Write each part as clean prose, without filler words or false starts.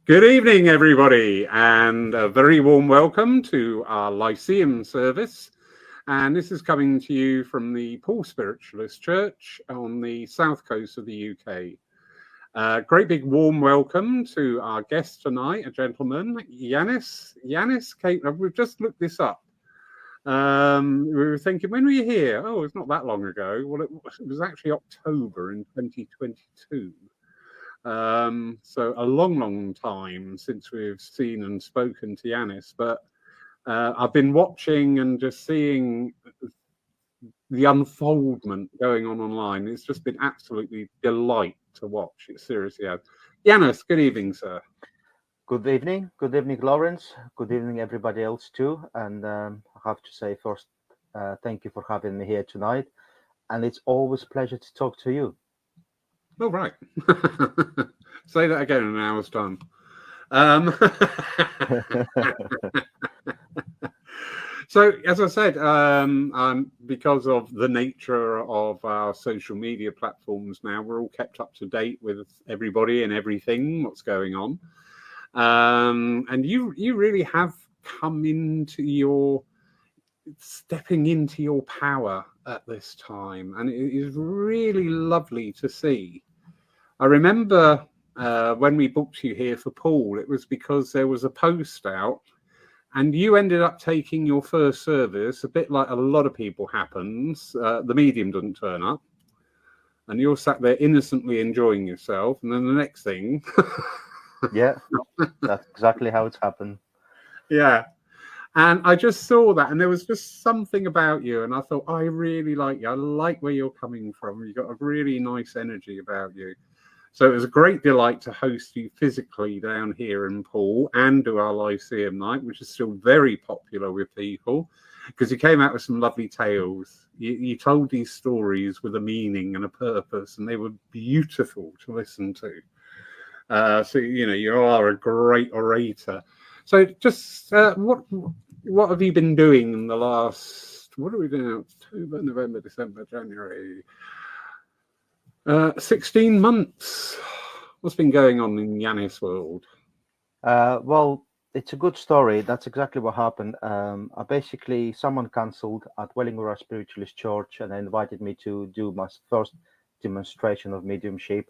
Good evening, everybody, and a very warm welcome to our Lyceum service. And this is coming to you from the Paul Spiritualist Church on the south coast of the UK. Great big warm welcome to our guest tonight, a gentleman, Ianis. Ianis came, we've just looked this up. We were thinking, when were you here? Oh, it's not that long ago. Well, it was actually October in 2022. So a long time since we've seen and spoken to Ianis, but I've been watching and just seeing the unfoldment going on online. It's just been absolutely delight to watch. It seriously has. Ianis, good evening, sir. Good evening, Lawrence. Good evening, everybody else too. And I have to say first, thank you for having me here tonight. And it's always a pleasure to talk to you. Oh, right. Say that again in an hour's time. So, as I said, because of the nature of our social media platforms now, we're all kept up to date with everybody and everything, what's going on. And you really have come into stepping into your power at this time. And it is really lovely to see. I remember when we booked you here for Paul, it was because there was a post out and you ended up taking your first service, a bit like a lot of people happens. The medium doesn't turn up and you're sat there innocently enjoying yourself. And then the next thing. Yeah, that's exactly how it's happened. Yeah. And I just saw that and there was just something about you. And I thought, I really like you. I like where you're coming from. You've got a really nice energy about you. So it was a great delight to host you physically down here in Paul and do our Lyceum Night, which is still very popular with people because you came out with some lovely tales. You told these stories with a meaning and a purpose, and they were beautiful to listen to. So, you are a great orator. So just what have you been doing in the last, what are we doing? October, November, December, January. 16 months. What's been going on in Ianis world? Well, it's a good story. That's exactly what happened. Someone cancelled at Wellingborough Spiritualist Church and invited me to do my first demonstration of mediumship.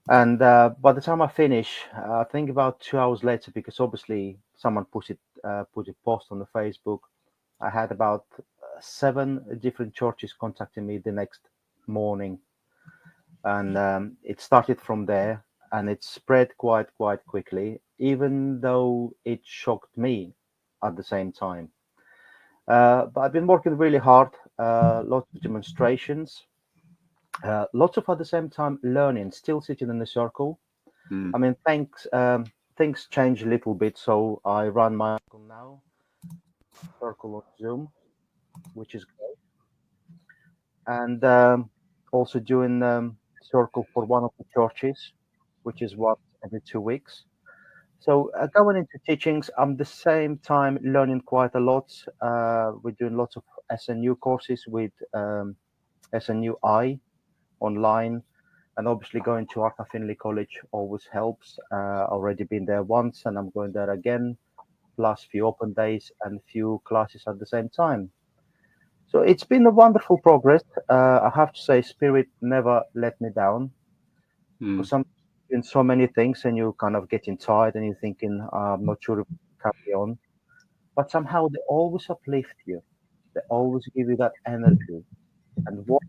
And by the time I finish, I think about 2 hours later, because obviously someone put a post on the Facebook. I had about 7 different churches contacting me the next morning. And it started from there, and it spread quite quickly, even though it shocked me at the same time. But I've been working really hard, lots of demonstrations, lots of at the same time learning, still sitting in the circle. I mean, things change a little bit, so I run my circle on Zoom, which is great, and also doing circle for one of the churches, which is once every 2 weeks. So going into teachings, I'm the same time learning quite a lot. We're doing lots of SNU courses with SNUI online, and obviously going to Arthur Finley College always helps. Already been there once, and I'm going there again, plus few open days and few classes at the same time. So it's been a wonderful progress. I have to say, Spirit never let me down. For some, in so many things, and you're kind of getting tired, and you're thinking, I'm not sure if I can carry on. But somehow they always uplift you. They always give you that energy, and what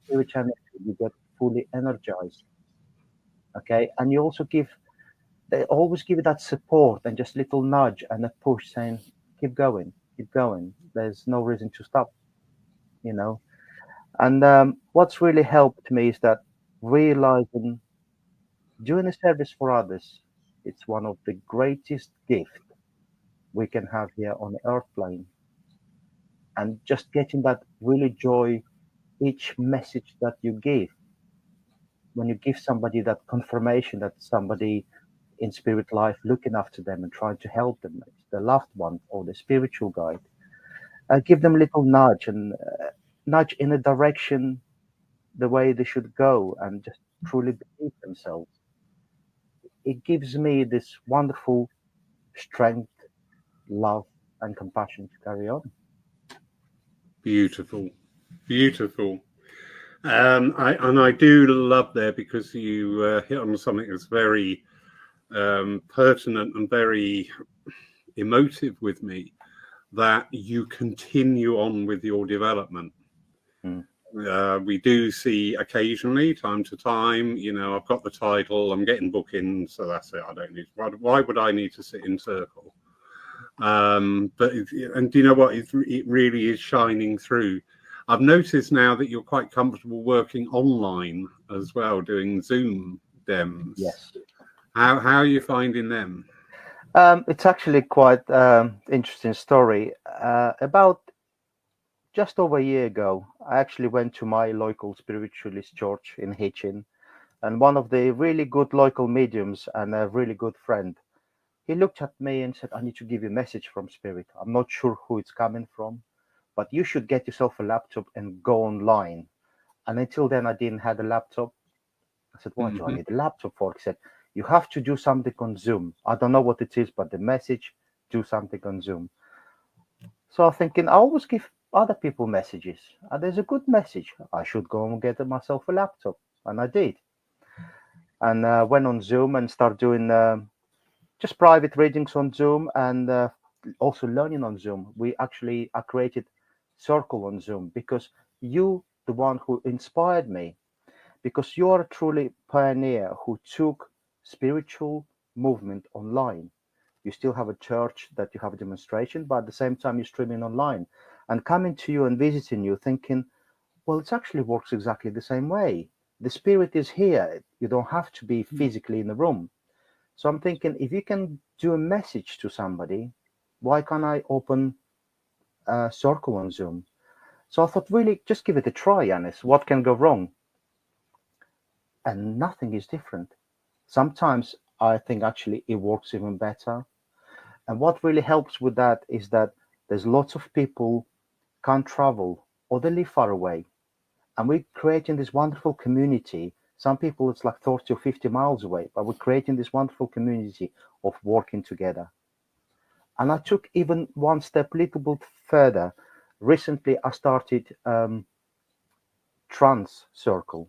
spiritual energy, you get fully energized. Okay, and you also they always give you that support and just little nudge and a push, saying, keep going, keep going. There's no reason to stop. And what's really helped me is that realizing doing a service for others, it's one of the greatest gifts we can have here on the earth plane. And just getting that really joy, each message that you give, when you give somebody that confirmation that somebody in spirit life looking after them and trying to help them, it's the loved one or the spiritual guide, give them a little nudge and nudge in a direction the way they should go, and just truly believe themselves. it gives me this wonderful strength, love, and compassion to carry on. Beautiful, beautiful. I do love there because you hit on something that's very pertinent and very emotive with me, that you continue on with your development. Mm. We do see occasionally, time to time, I've got the title, I'm getting bookings, so that's it. I don't need. Why would I need to sit in circle? And do you know what? It really is shining through. I've noticed now that you're quite comfortable working online as well, doing Zoom dems. Yes. How are you finding them? It's actually quite interesting story. About just over a year ago, I actually went to my local spiritualist church in Hitchin, and one of the really good local mediums and a really good friend, he looked at me and said, "I need to give you a message from Spirit. I'm not sure who it's coming from, but you should get yourself a laptop and go online." And until then, I didn't have a laptop. I said, "What do I Mm-hmm. need a laptop for?" He said, "You have to do something on Zoom. I don't know what it is, but the message, do something on Zoom." So I'm thinking, I always give other people messages. And there's a good message. I should go and get myself a laptop. And I did. And went on Zoom and started doing just private readings on Zoom and also learning on Zoom. I created Circle on Zoom because you, the one who inspired me, because you are truly pioneer who took spiritual movement online. You still have a church that you have a demonstration, but at the same time you're streaming online and coming to you and visiting you thinking, well, it actually works exactly the same way. The spirit is here. You don't have to be physically in the room. So I'm thinking, if you can do a message to somebody, why can't I open a circle on Zoom? So I thought, really, just give it a try, Ianis. What can go wrong? And nothing is different. Sometimes I think actually it works even better. And what really helps with that is that there's lots of people can't travel or they live far away. And we're creating this wonderful community. Some people it's like 30 or 50 miles away, but we're creating this wonderful community of working together. And I took even one step a little bit further. Recently, I started Trans Circle,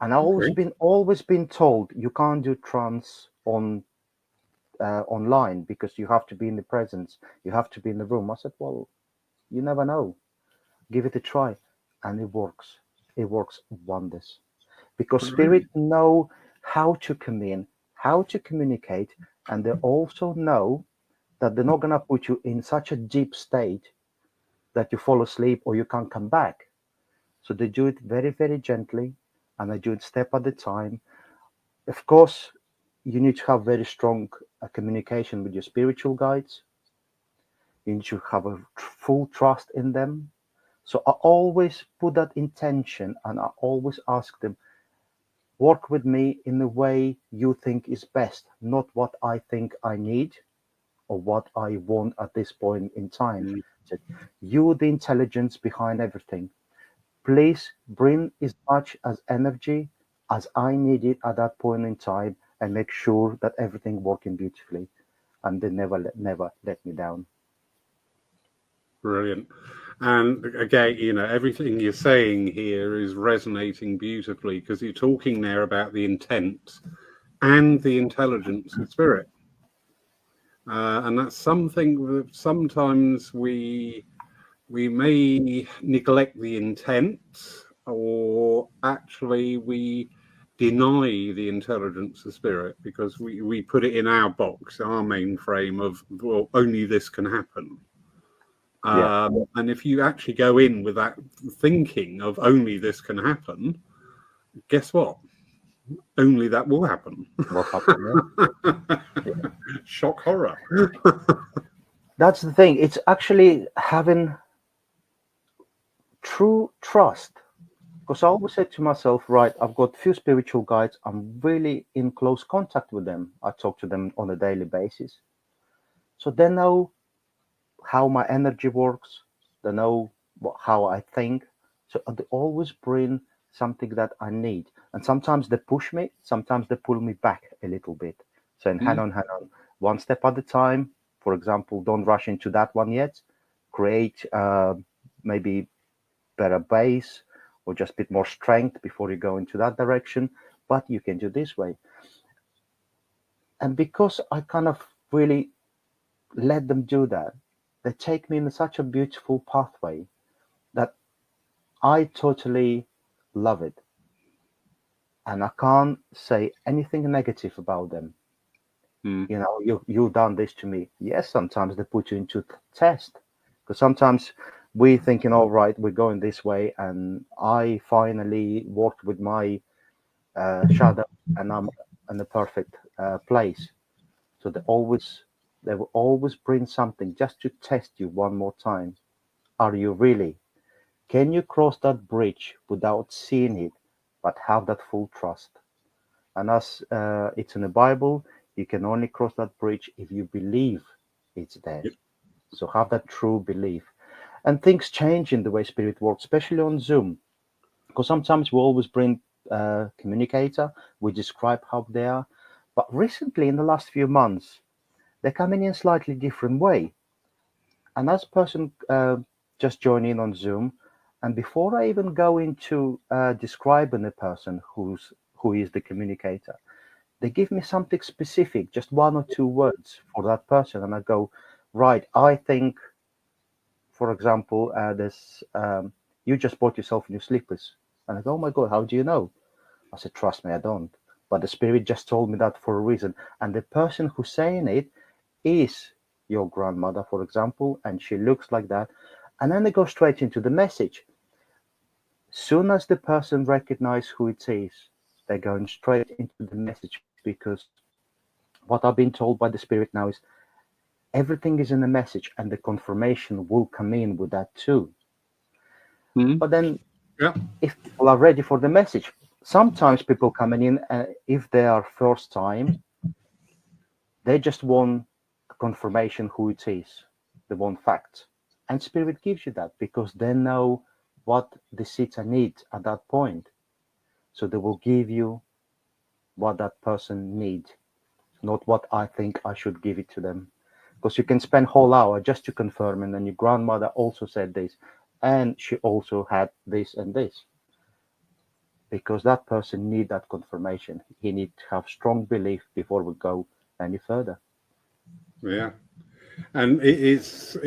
and I've Okay. always been told you can't do trans online because you have to be in the presence, you have to be in the room. I said, well, you never know. Give it a try, and it works. It works wonders because spirit Brilliant. know how to come in, how to communicate, and they also know that they're not gonna put you in such a deep state that you fall asleep or you can't come back. So they do it very, very gently, and they do it step at a time. Of course, you need to have very strong communication with your spiritual guides. You need to have a full trust in them. So I always put that intention and I always ask them, work with me in the way you think is best, not what I think I need or what I want at this point in time. Mm. So you, the intelligence behind everything, please bring as much as energy as I needed at that point in time and make sure that everything working beautifully. And they never let me down. Brilliant. And again, everything you're saying here is resonating beautifully because you're talking there about the intent and the intelligence of spirit. And that's something that sometimes we may neglect the intent, or actually we deny the intelligence of spirit because we put it in our box, our mainframe of, well, only this can happen. Yeah. And if you actually go in with that thinking of only this can happen, guess what? Only that will happen. What happened? Yeah. Shock horror. That's the thing. It's actually having true trust. Because I always said to myself, right, I've got few spiritual guides. I'm really in close contact with them. I talk to them on a daily basis. So they know how my energy works. They know how I think. So they always bring something that I need. And sometimes they push me, sometimes they pull me back a little bit, saying, hang Mm. on, hang on, one step at a time. For example, don't rush into that one yet. Create maybe better base or just a bit more strength before you go into that direction. But you can do this way. And because I kind of really let them do that, they take me in such a beautiful pathway that I totally love it. And I can't say anything negative about them. Mm. You know, you done this to me. Yes, sometimes they put you into test, because sometimes we thinking, all right, we're going this way, and I finally worked with my shadow, and I'm in the perfect place. So they will always bring something just to test you one more time. Are you really? Can you cross that bridge without seeing it, but have that full trust? And as it's in the Bible, you can only cross that bridge if you believe it's there. Yep. So have that true belief. And things change in the way spirit works, especially on Zoom, because sometimes we always bring communicator, we describe how they are. But recently, in the last few months, they're coming in slightly different way. And as person just join in on Zoom, and before I even go into describing the person who is the communicator, they give me something specific, just one or two words for that person, and I go, right, I think, for example, there's you just bought yourself new slippers, and I go, oh my god, how do you know? I said, trust me, I don't, but the spirit just told me that for a reason, and the person who's saying it is your grandmother, for example, and she looks like that, and then they go straight into the message. Soon as the person recognizes who it is, they're going straight into the message, because what I've been told by the spirit now is everything is in the message, and the confirmation will come in with that too. Mm. But then, Yeah. if people are ready for the message, sometimes people coming in, if they are first time, they just want confirmation who it is. They want facts, and spirit gives you that because they know what the seeker needs at that point. So they will give you what that person needs, not what I think I should give it to them. Because you can spend whole hour just to confirm, and then your grandmother also said this, and she also had this and this. Because that person need that confirmation. He need to have strong belief before we go any further. Yeah. And it's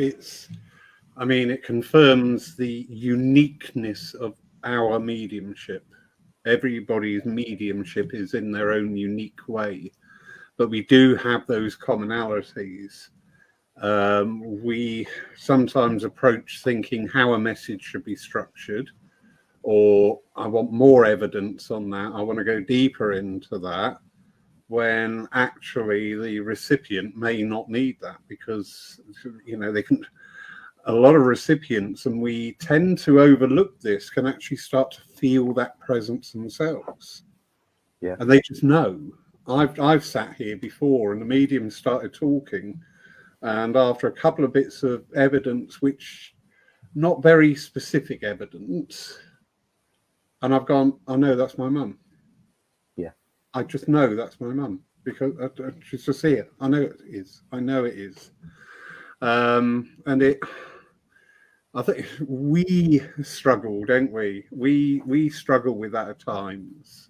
I mean, it confirms the uniqueness of our mediumship. Everybody's mediumship is in their own unique way, but we do have those commonalities. We sometimes approach thinking how a message should be structured, or I want more evidence on that. I want to go deeper into that, when actually the recipient may not need that, because they can. A lot of recipients, and we tend to overlook this, can actually start to feel that presence themselves, Yeah, and they just know. I've sat here before, and the medium started talking, and after a couple of bits of evidence, which not very specific evidence, and I've gone, I know that's my mum. yeah, I just know that's my mum because I just see it. I know it is. I know it is. And I think we struggle, don't we? We struggle with that at times,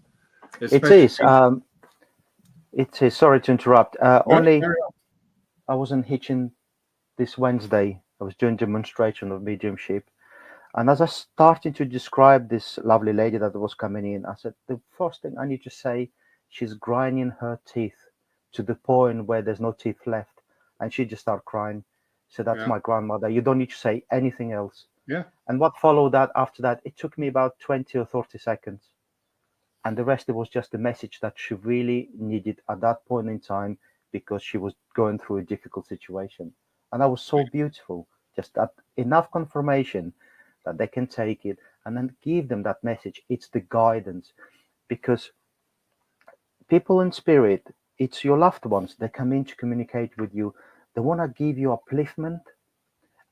it is. especially. It is. Sorry to interrupt. No, Only carry I was in Hitchin this Wednesday. I was doing demonstration of mediumship, and as I started to describe this lovely lady that was coming in, I said the first thing I need to say, she's grinding her teeth to the point where there's no teeth left, and she just started crying. So that's yeah, my grandmother. You don't need to say anything else. yeah, And what followed that after that, it took me about 20 or 30 seconds. And the rest, it was just a message that she really needed at that point in time because she was going through a difficult situation. And that was so beautiful. Just that enough confirmation that they can take it and then give them that message. It's the guidance because people in spirit, it's your loved ones. They come in to communicate with you. They want to give you upliftment,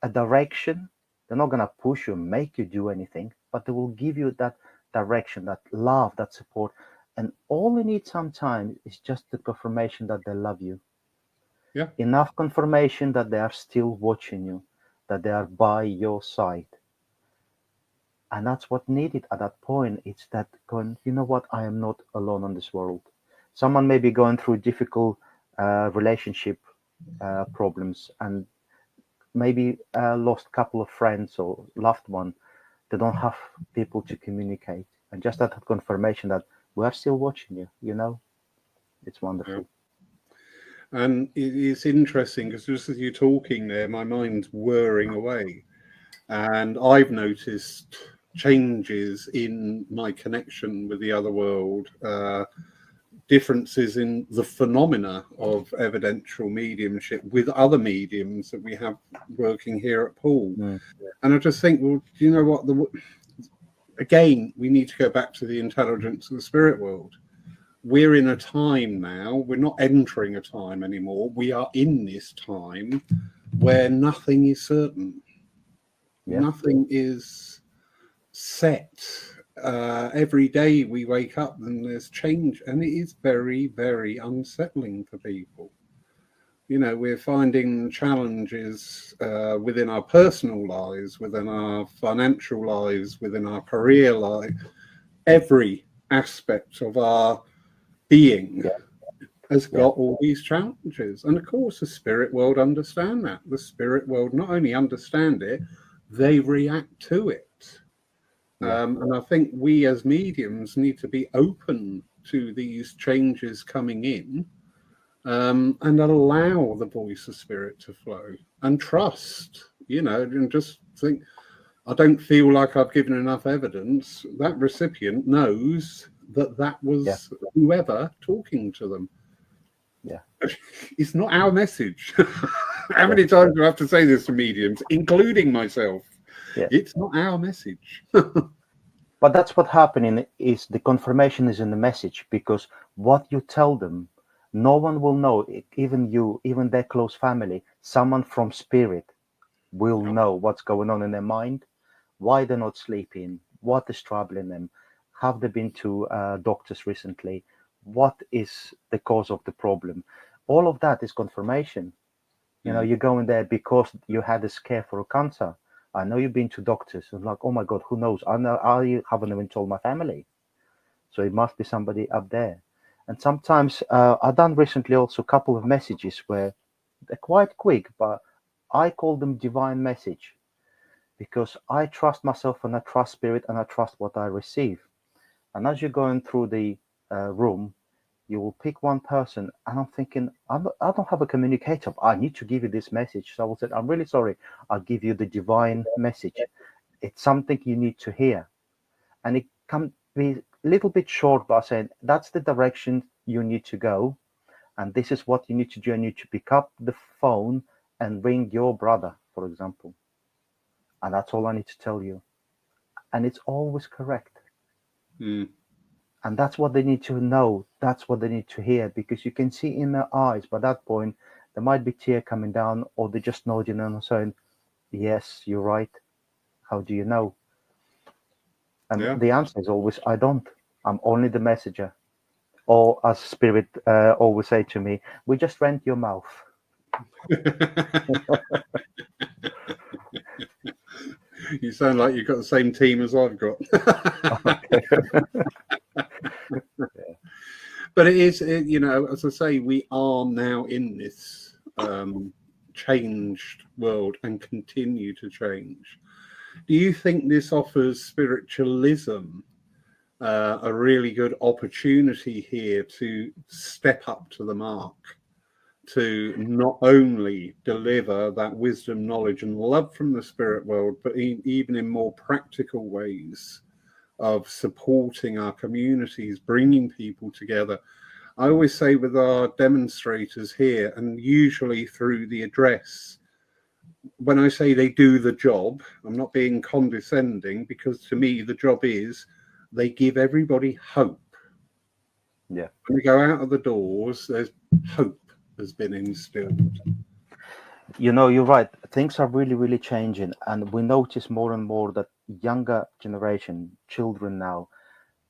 a direction. They're not going to push you, make you do anything, but they will give you direction, that love, that support. And all you need sometimes is just the confirmation that they love you. Yeah. Enough confirmation that they are still watching you, that they are by your side. And that's what needed at that point. It's that going, you know what, I am not alone on this world. Someone may be going through difficult relationship problems and maybe lost a couple of friends or loved one. They don't have people to communicate. And just that confirmation that we are still watching you, it's wonderful. And it's interesting because just as you're talking there, my mind's whirring away. And I've noticed changes in my connection with the other world, differences in the phenomena of evidential mediumship with other mediums that we have working here at Poole. And I just think, well, do you know what? Again, we need to go back to the intelligence of the spirit world. We're in a time now, we're not entering a time anymore. We are in this time where nothing is certain. Yeah. Nothing is set. Every day we wake up and there's change, and it is very, very unsettling for people. We're finding challenges within our personal lives, within our financial lives, within our career life. Every aspect of our being has got all these challenges. And of course, the spirit world understand that. The spirit world not only understand it, they react to it. And I think we as mediums need to be open to these changes coming in, and allow the voice of spirit to flow and trust, and just think, I don't feel like I've given enough evidence. That recipient knows that was whoever talking to them. Yeah. It's not our message. How many times do I have to say this to mediums, including myself? Yeah. It's not our message. But that's what happening is the confirmation is in the message, because what you tell them, no one will know, even you, even their close family, someone from spirit will know what's going on in their mind, why they're not sleeping, what is troubling them, have they been to doctors recently, what is the cause of the problem. All of that is confirmation. You go in there because you had a scare for a cancer. I know you've been to doctors, and like, oh my God, who knows? I haven't even told my family. So it must be somebody up there. And sometimes I've done recently also a couple of messages where they're quite quick, but I call them divine message, because I trust myself and I trust spirit and I trust what I receive. And as you're going through the room, you will pick one person, and I'm thinking, I don't have a communicator. I need to give you this message. So I will say, I'm really sorry. I'll give you the divine message. It's something you need to hear. And it can be a little bit short by saying, that's the direction you need to go. And this is what you need to do. You need to pick up the phone and ring your brother, for example. And that's all I need to tell you. And it's always correct. And that's what they need to know. That's what they need to hear, because you can see in their eyes by that point, there might be tear coming down, or they're just nodding and saying, yes, you're right. How do you know? And the answer is always, I don't. I'm only the messenger. Or as spirit always say to me, we just rent your mouth. You sound like you've got the same team as I've got. But it is, as I say, we are now in this changed world and continue to change. Do you think this offers spiritualism a really good opportunity here to step up to the mark, to not only deliver that wisdom, knowledge, and love from the spirit world, but even in more practical ways of supporting our communities, bringing people together? I always say with our demonstrators here, and usually through the address, when I say they do the job, I'm not being condescending, because to me the job is they give everybody hope. Yeah. When we go out of the doors, there's hope has been instilled. You're right. Things are really, really changing. And we notice more and more that younger generation, children now,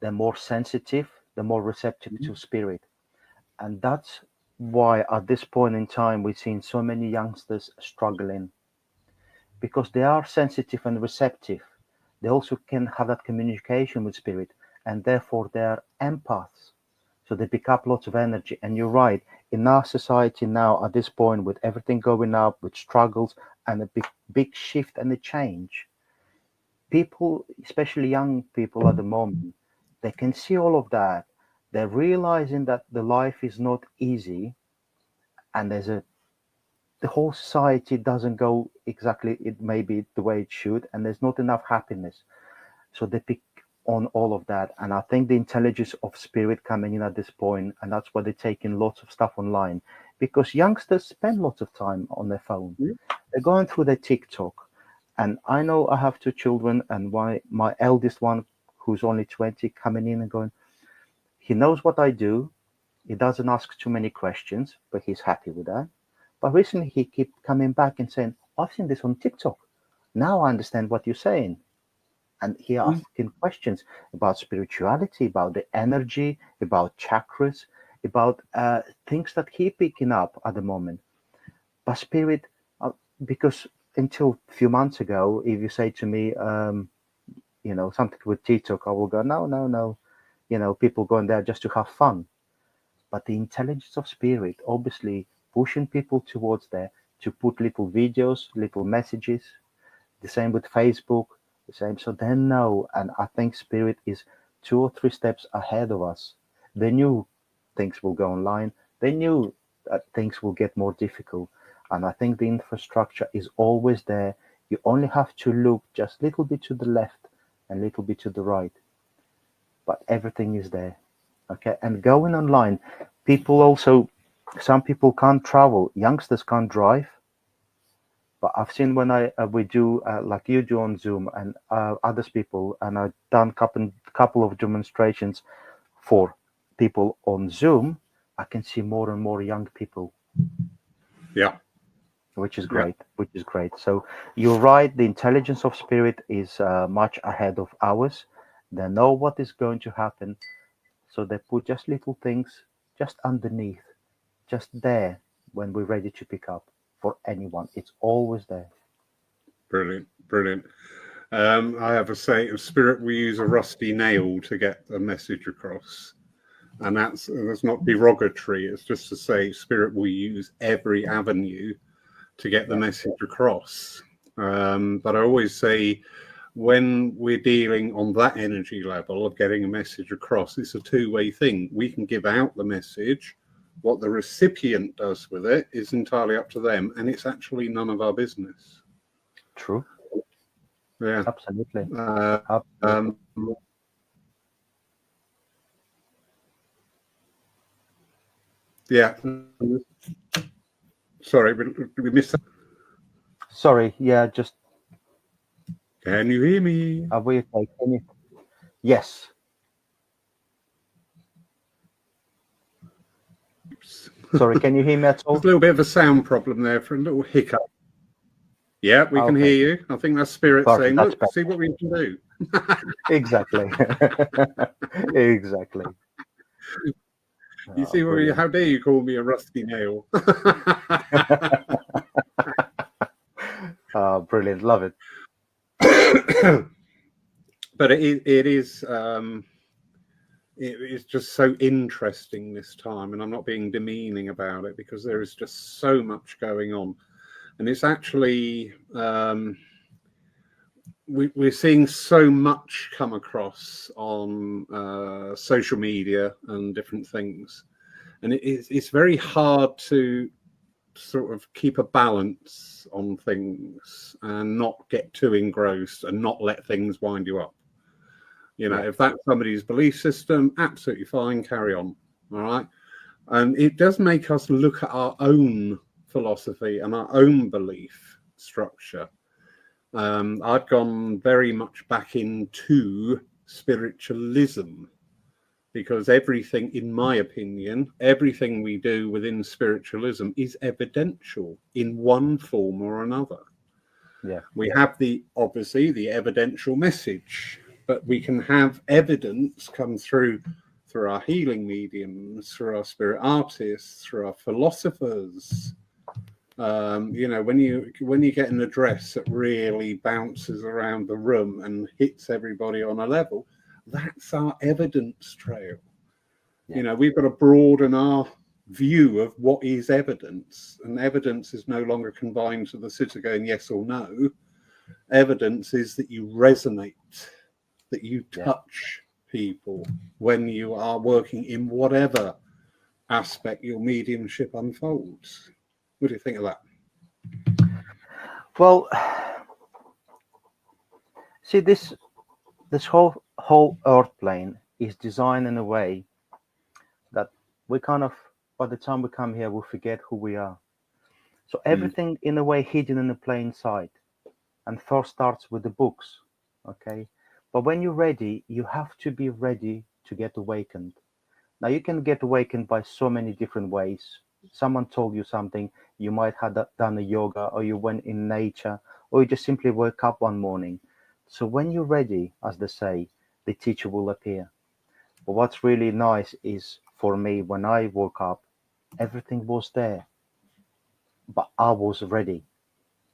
they're more sensitive, they're more receptive to spirit. And that's why at this point in time we've seen so many youngsters struggling, because they are sensitive and receptive. They also can have that communication with spirit, and therefore they're empaths. So they pick up lots of energy. And you're right, in our society now, at this point, with everything going up, with struggles and a big shift and a change, people, especially young people at the moment, they can see all of that. They're realizing that the life is not easy, and the whole society doesn't go exactly it maybe the way it should, and there's not enough happiness. So they pick on all of that. And I think the intelligence of spirit coming in at this point, and that's why they're taking lots of stuff online, because youngsters spend lots of time on their phone. They're going through their TikTok. And I know I have two children, and my eldest one, who's only 20, coming in and going, he knows what I do. He doesn't ask too many questions, but he's happy with that. But recently he kept coming back and saying, I've seen this on TikTok. Now I understand what you're saying. And he asking questions about spirituality, about the energy, about chakras, about things that he picking up at the moment. But spirit, because until a few months ago, if you say to me, something with TikTok, I will go, no. People going there just to have fun. But the intelligence of spirit, obviously pushing people towards there to put little videos, little messages, the same with Facebook, the same. So they know, and I think spirit is 2 or 3 steps ahead of us. They knew things will go online. They knew that things will get more difficult. And I think the infrastructure is always there. You only have to look just a little bit to the left and a little bit to the right. But everything is there. Okay. And going online, some people can't travel. Youngsters can't drive. But I've seen when we do like you do on Zoom and others people, and I've done couple of demonstrations for people on Zoom. I can see more and more young people. Yeah. Which is great. So you're right. The intelligence of spirit is much ahead of ours. They know what is going to happen, so they put just little things just underneath, just there when we're ready to pick up. For anyone, it's always there. Brilliant. I have a saying of spirit: we use a rusty nail to get a message across, and that's not derogatory. It's just to say spirit will use every avenue to get the message across. But I always say, when we're dealing on that energy level of getting a message across, it's a two-way thing. We can give out the message. What the recipient does with it is entirely up to them, and it's actually none of our business. True. Yeah. Absolutely. Yeah. Sorry, we missed that. Sorry. Yeah. Just. Can you hear me? Are we okay? Can you? Yes. Sorry, can you hear me at all? There's a little bit of a sound problem there for a little hiccup. Yeah, we can hear you. I think that's spirit saying, look, see what we can do. Exactly. Exactly. You see, how dare you call me a rusty nail? Brilliant. Love it. But it is it's just so interesting this time, and I'm not being demeaning about it, because there is just so much going on, and it's actually we're seeing so much come across on social media and different things, and it's very hard to sort of keep a balance on things and not get too engrossed and not let things wind you up. If that's somebody's belief system, absolutely fine, carry on. All right. And it does make us look at our own philosophy and our own belief structure. I've gone very much back into spiritualism, because everything, in my opinion, everything we do within spiritualism is evidential in one form or another. Yeah. We have obviously the evidential message. but we can have evidence come through our healing mediums, through our spirit artists, through our philosophers. When you get an address that really bounces around the room and hits everybody on a level, that's our evidence trail. Yeah. We've got to broaden our view of what is evidence, and evidence is no longer confined to the sitter going yes or no. Evidence is that you resonate, that you touch people when you are working in whatever aspect your mediumship unfolds. What do you think of that? Well, see, this whole Earth plane is designed in a way that we kind of, by the time we come here, we forget who we are. So everything in a way hidden in the plain sight, and first starts with the books, okay? But when you're ready, you have to be ready to get awakened. Now you can get awakened by so many different ways. Someone told you something, you might have done a yoga, or you went in nature, or you just simply woke up one morning. So when you're ready, as they say, the teacher will appear. But what's really nice is, for me, when I woke up, everything was there, but I was ready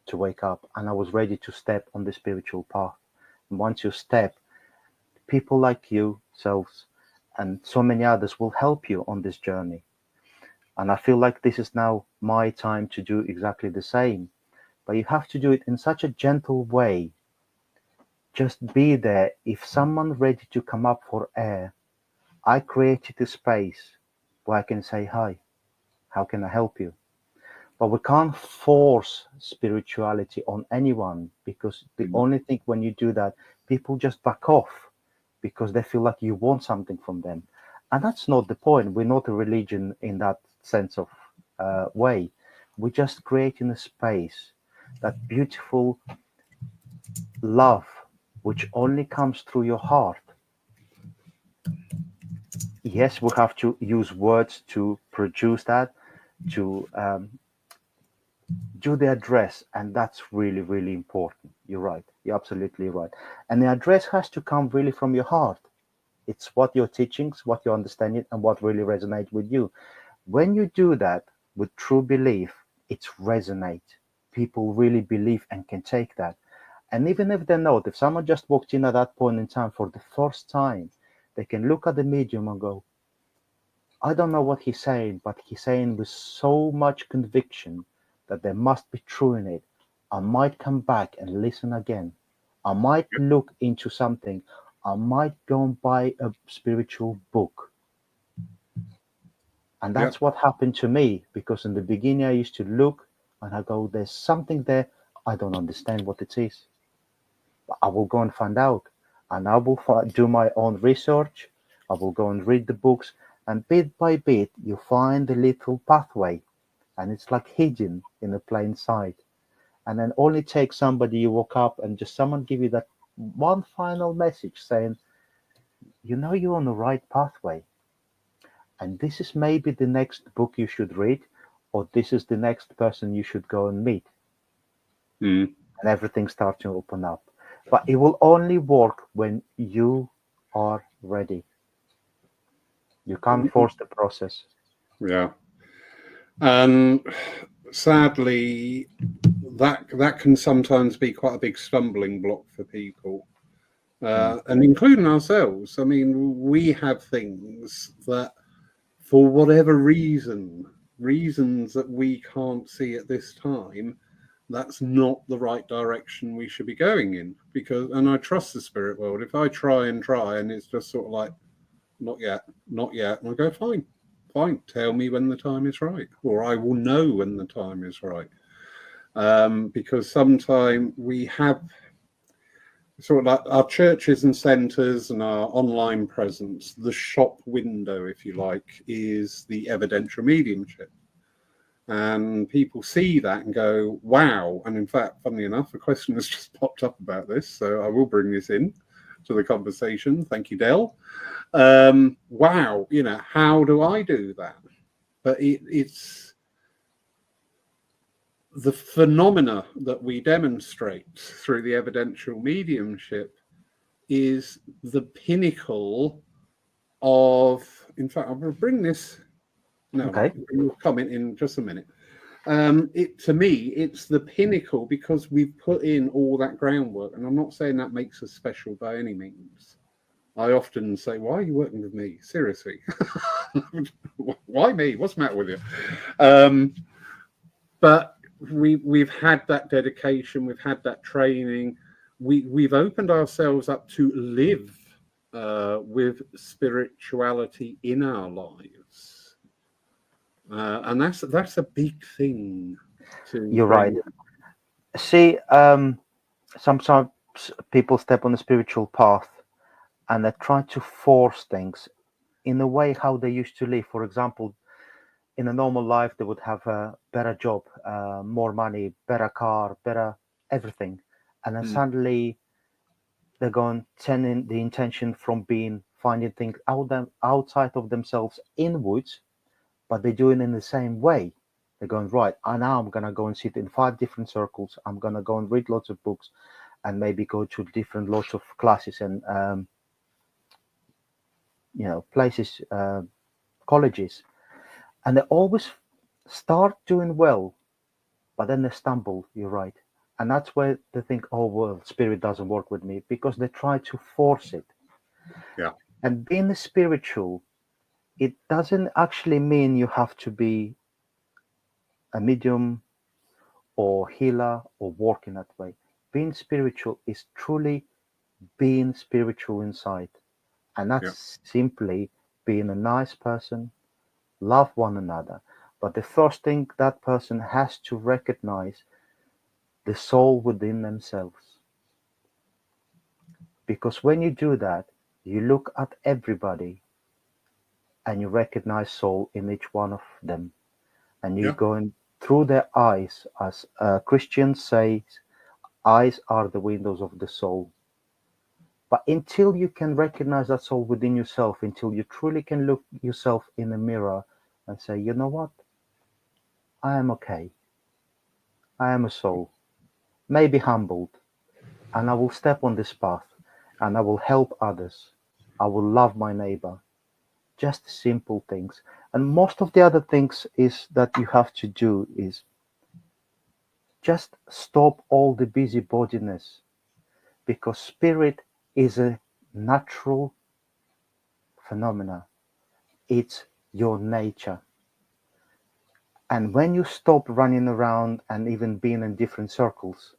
to wake up, and I was ready to step on the spiritual path. And once you step, people like you, selves, and so many others will help you on this journey. And I feel like this is now my time to do exactly the same. But you have to do it in such a gentle way. Just be there. If someone ready to come up for air, I created a space where I can say, hi, how can I help you? But we can't force spirituality on anyone, because the only thing when you do that, people just back off because they feel like you want something from them. And that's not the point. We're not a religion in that sense of way. We're just creating a space, that beautiful love, which only comes through your heart. Yes, we have to use words to produce that, to do the address, and that's really, really important. You're right. You're absolutely right. And the address has to come really from your heart. It's what your teachings, what you understand, and what really resonates with you. When you do that with true belief, it resonates. People really believe and can take that. And even if they know, if someone just walked in at that point in time for the first time, they can look at the medium and go, I don't know what he's saying, but he's saying with so much conviction that there must be true in it. I might come back and listen again. I might look into something. I might go and buy a spiritual book. And that's what happened to me, because in the beginning I used to look and I go, there's something there. I don't understand what it is. But I will go and find out. And I will do my own research. I will go and read the books. And bit by bit, you find the little pathway. And it's like hidden in the plain sight. And then only take somebody, you woke up and just someone give you that one final message saying, you're on the right pathway. And this is maybe the next book you should read, or this is the next person you should go and meet. And everything starts to open up. But it will only work when you are ready. You can't force the process. Yeah. Sadly, that can sometimes be quite a big stumbling block for people, and including ourselves. I mean, we have things that, for whatever reasons that we can't see at this time, that's not the right direction we should be going in. And I trust the spirit world. If I try and it's just sort of like, not yet, and I go, fine, tell me when the time is right, or I will know when the time is right. Because sometimes we have sort of like our churches and centres and our online presence, the shop window, if you like, is the evidential mediumship. And people see that and go, wow. And in fact, funnily enough, a question has just popped up about this, so I will bring this in to the conversation. Thank you, Del. Wow, how do I do that? But it's the phenomena that we demonstrate through the evidential mediumship is the pinnacle of, in fact, I'm going to bring this, no, Okay. we'll comment in just a minute. To me, it's the pinnacle because we've put in all that groundwork. And I'm not saying that makes us special by any means. I often say, why are you working with me? Seriously. Why me? What's the matter with you? But we've had that dedication, we've had that training, we've opened ourselves up to live with spirituality in our lives, and that's a big thing to You're right. bring. See, sometimes people step on the spiritual path and they try to force things in a way how they used to live. For example, in a normal life, they would have a better job, more money, better car, better everything. And then suddenly they're going turning the intention from being finding things outside of themselves inwards, but they do it in the same way. They're going, right, and now I'm going to go and sit in 5 different circles. I'm going to go and read lots of books and maybe go to different lots of classes and, places, colleges. And they always start doing well, but then they stumble, you're right. And that's where they think, oh, well, spirit doesn't work with me because they try to force it. Yeah, And being spiritual, it doesn't actually mean you have to be a medium or healer or work in that way. Being spiritual is truly being spiritual inside. And yeah, that's simply being a nice person, love one another. But the first thing that person has to recognize the soul within themselves. Because when you do that, you look at everybody and you recognize soul in each one of them. And you're yeah, going through their eyes, as Christians say, eyes are the windows of the soul. But until you can recognize that soul within yourself, until you truly can look yourself in the mirror and say, you know what? I am okay. I am a soul, maybe humbled, and I will step on this path and I will help others. I will love my neighbor. Just simple things. And most of the other things is that you have to do is just stop all the busybodiness, because spirit is a natural phenomena. It's your nature. And when you stop running around and even being in different circles,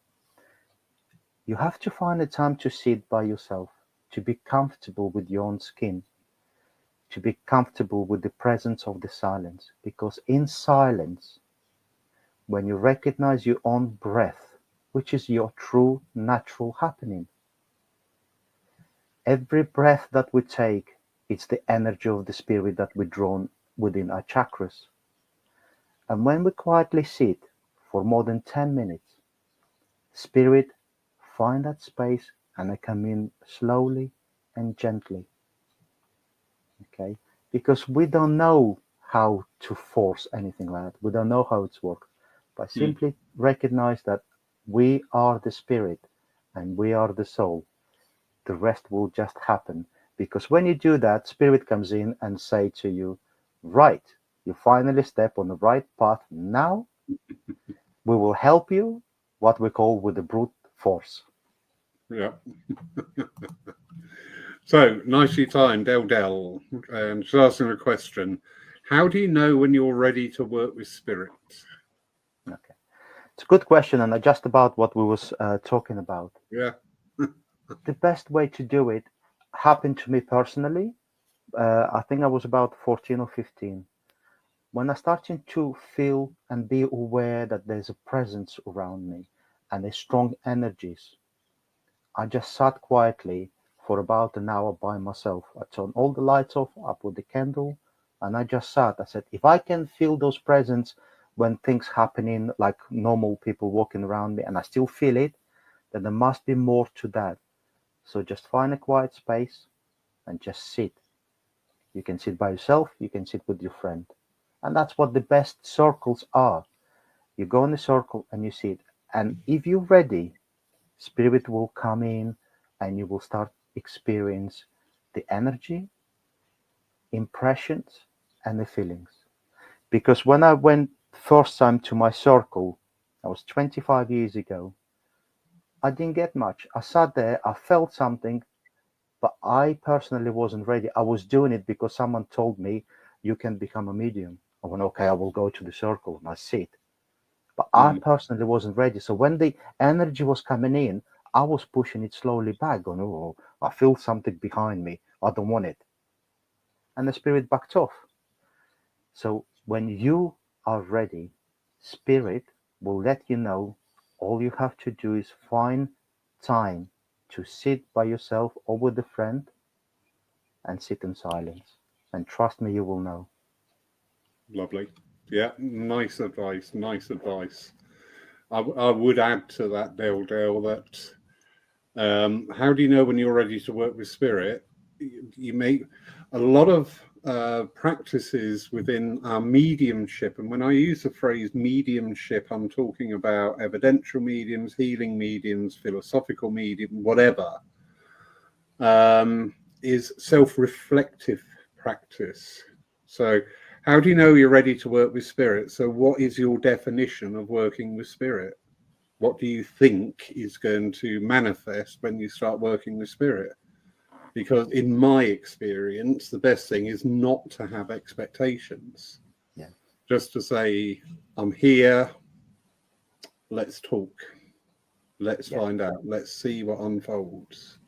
you have to find a time to sit by yourself, to be comfortable with your own skin, to be comfortable with the presence of the silence. Because in silence, when you recognize your own breath, which is your true natural happening, every breath that we take, it's the energy of the spirit that we draw within our chakras. And when we quietly sit for more than 10 minutes, spirit find that space and I come in slowly and gently. Okay? Because we don't know how to force anything like that. We don't know how it's works. But simply recognize that we are the spirit and we are the soul. The rest will just happen. Because when you do that, spirit comes in and say to you, right, you finally step on the right path. Now we will help you, what we call with the brute force. yeah. So nicely timed, Del, and she's asking a question. How do you know when you're ready to work with spirit? Okay. It's a good question, and just about what we was talking about. Yeah, The best way to do it happened to me personally. I think I was about 14 or 15. When I started to feel and be aware that there's a presence around me and there's strong energies, I just sat quietly for about an hour by myself. I turned all the lights off, I put the candle, and I just sat. I said, if I can feel those presence when things happening like normal people walking around me and I still feel it, then there must be more to that. So just find a quiet space and just sit. You can sit by yourself, you can sit with your friend. And that's what the best circles are. You go in a circle and you sit. And if you're ready, spirit will come in and you will start experience the energy, impressions, and the feelings. Because when I went first time to my circle, that was 25 years ago, I didn't get much. I sat there, I felt something, but I personally wasn't ready. I was doing it because someone told me you can become a medium. I went, okay, I will go to the circle and I sit. But I personally wasn't ready. So when the energy was coming in, I was pushing it slowly back, going, oh, I feel something behind me. I don't want it. And the spirit backed off. So when you are ready, spirit will let you know. All you have to do is find time to sit by yourself or with a friend and sit in silence. And trust me, you will know. Lovely. Yeah, nice advice. Nice advice. I would add to that, Dale, that how do you know when you're ready to work with spirit? You make a lot of practices within our mediumship. And when I use the phrase mediumship, I'm talking about evidential mediums, healing mediums, philosophical medium, whatever, is self-reflective practice. So how do you know you're ready to work with spirit? So what is your definition of working with spirit? What do you think is going to manifest when you start working with spirit? Because in my experience, the best thing is not to have expectations. Yeah. Just to say, I'm here, let's talk. Let's find out. Let's see what unfolds.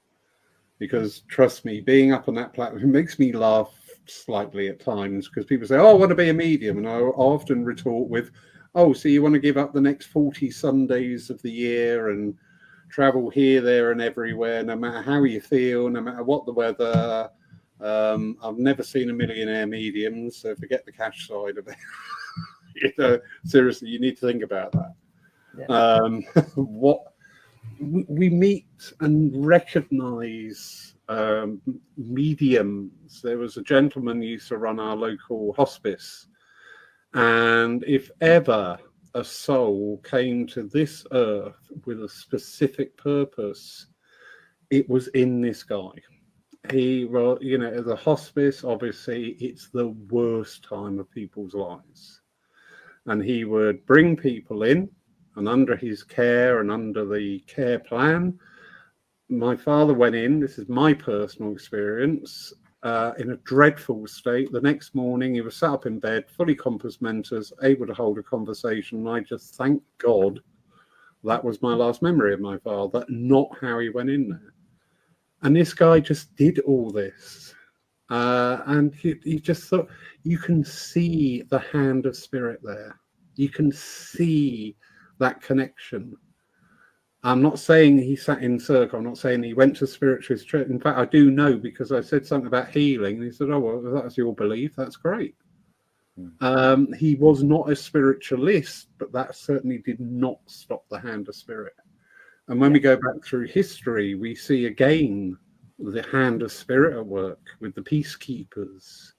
Because trust me, being up on that platform makes me laugh slightly at times because people say, oh, I want to be a medium. And I often retort with, oh, so you want to give up the next 40 Sundays of the year and travel here, there, and everywhere, no matter how you feel, no matter what the weather. I've never seen a millionaire medium, so forget the cash side of it. Seriously, you need to think about that. Yeah. What we meet and recognize mediums. There was a gentleman who used to run our local hospice, and if ever a soul came to this earth with a specific purpose, it was in this guy. He, well, you know, the hospice, obviously, it's the worst time of people's lives. And he would bring people in, and under his care and under the care plan, my father went in, this is my personal experience, in a dreadful state. The next morning, he was sat up in bed, fully compos mentis, able to hold a conversation. And I just thank God that was my last memory of my father, not how he went in there. And this guy just did all this. And he just thought, you can see the hand of spirit there. You can see that connection. I'm not saying he sat in circle. I'm not saying he went to spiritualist church. In fact, I do know because I said something about healing. And he said, oh, well, that's your belief. That's great. He was not a spiritualist, but that certainly did not stop the hand of spirit. And when we go back through history, we see again the hand of spirit at work with the peacekeepers,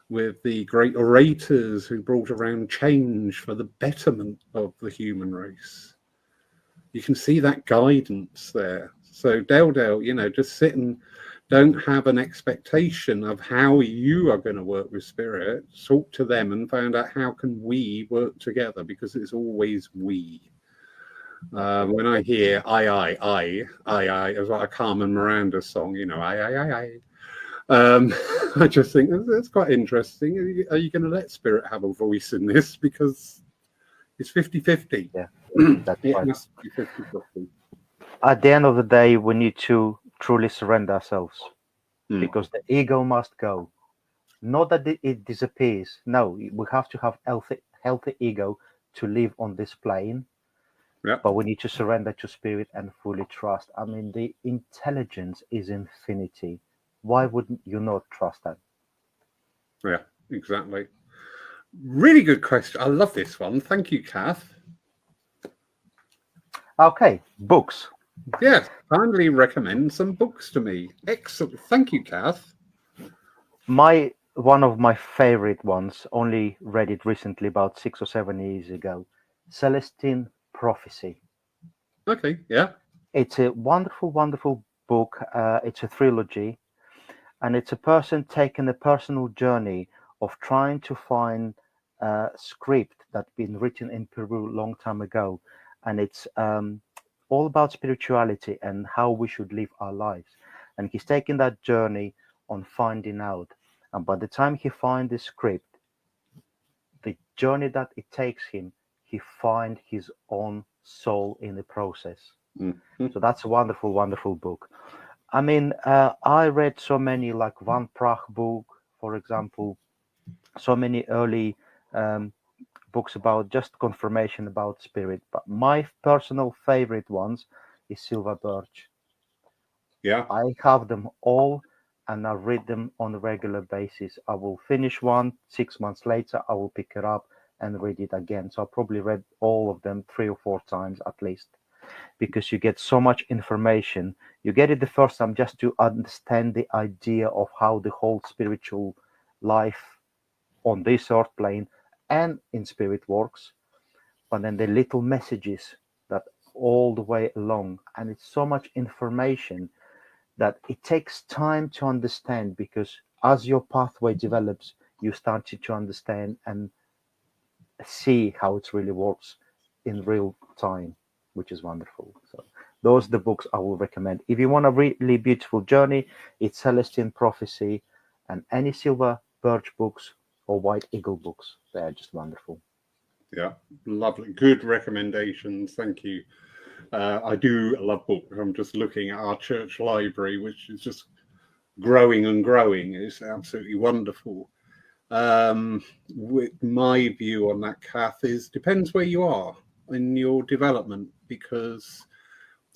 with the great orators who brought around change for the betterment of the human race. You can see that guidance there. So Dale, you know, just sit and don't have an expectation of how you are going to work with spirit. Talk to them and find out how can we work together, because it's always we. When I hear I, it's like a Carmen Miranda song, you know, I. I just think that's quite interesting. Are you going to let spirit have a voice in this? Because it's 50-50. Yeah, that's it right. must be 50-50. At the end of the day, we need to truly surrender ourselves because the ego must go. Not that it disappears. No, we have to have healthy ego to live on this plane. Yeah. But we need to surrender to spirit and fully trust. I mean, the intelligence is infinity. Why wouldn't you not trust that? Yeah, exactly. Really good question. I love this one. Thank you, Kath. Okay, books. Yes, kindly recommend some books to me. Excellent. Thank you, Kath. One of my favorite ones, only read it recently, about 6 or 7 years ago, Celestine Prophecy. Okay, yeah. It's a wonderful book. It's a trilogy, and it's a person taking a personal journey of trying to find a script that's been written in Peru a long time ago, and it's all about spirituality and how we should live our lives. And he's taking that journey on finding out. And by the time he finds the script, the journey that it takes him, he finds his own soul in the process. Mm-hmm. So that's a wonderful, wonderful book. I mean, I read so many, like Van Praag book, for example, so many early books about just confirmation about spirit. But my personal favorite ones is Silver Birch. Yeah. I have them all, and I read them on a regular basis. I will finish one, 6 months later, I will pick it up and read it again. So I probably read all of them 3 or 4 times at least, because you get so much information. You get it the first time just to understand the idea of how the whole spiritual life on this earth plane and in spirit works, but then the little messages that all the way along, and it's so much information that it takes time to understand, because as your pathway develops, you start to understand and see how it really works in real time, which is wonderful. So those are the books I will recommend. If you want a really beautiful journey, it's Celestine Prophecy and any Silver Birch books or White Eagle books. They are just wonderful. Yeah, lovely. Good recommendations. Thank you. I do love books. I'm just looking at our church library, which is just growing and growing. It's absolutely wonderful. With my view on that, Kath, is depends where you are in your development, because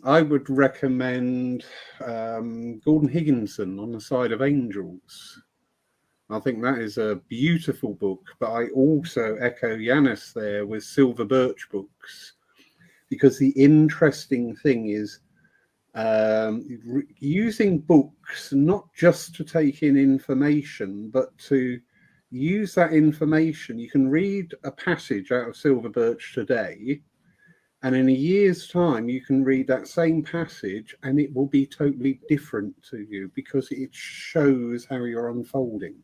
I would recommend Gordon Higginson on the Side of Angels. I think that is a beautiful book, but I also echo Ianis there with Silver Birch books, because the interesting thing is using books not just to take in information, but to use that information. You can read a passage out of Silver Birch today, and in a year's time, you can read that same passage and it will be totally different to you, because it shows how you're unfolding.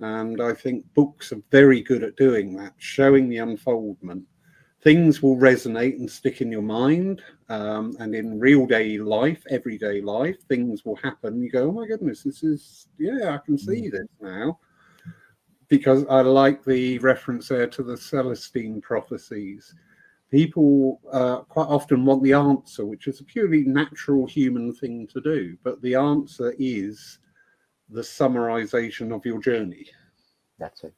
And I think books are very good at doing that, showing the unfoldment. Things will resonate and stick in your mind. And in real day life, everyday life, things will happen. You go, oh my goodness, this is, yeah, I can see this now. Because I like the reference there to the Celestine prophecies. People quite often want the answer, which is a purely natural human thing to do. But the answer is the summarization of your journey. That's it.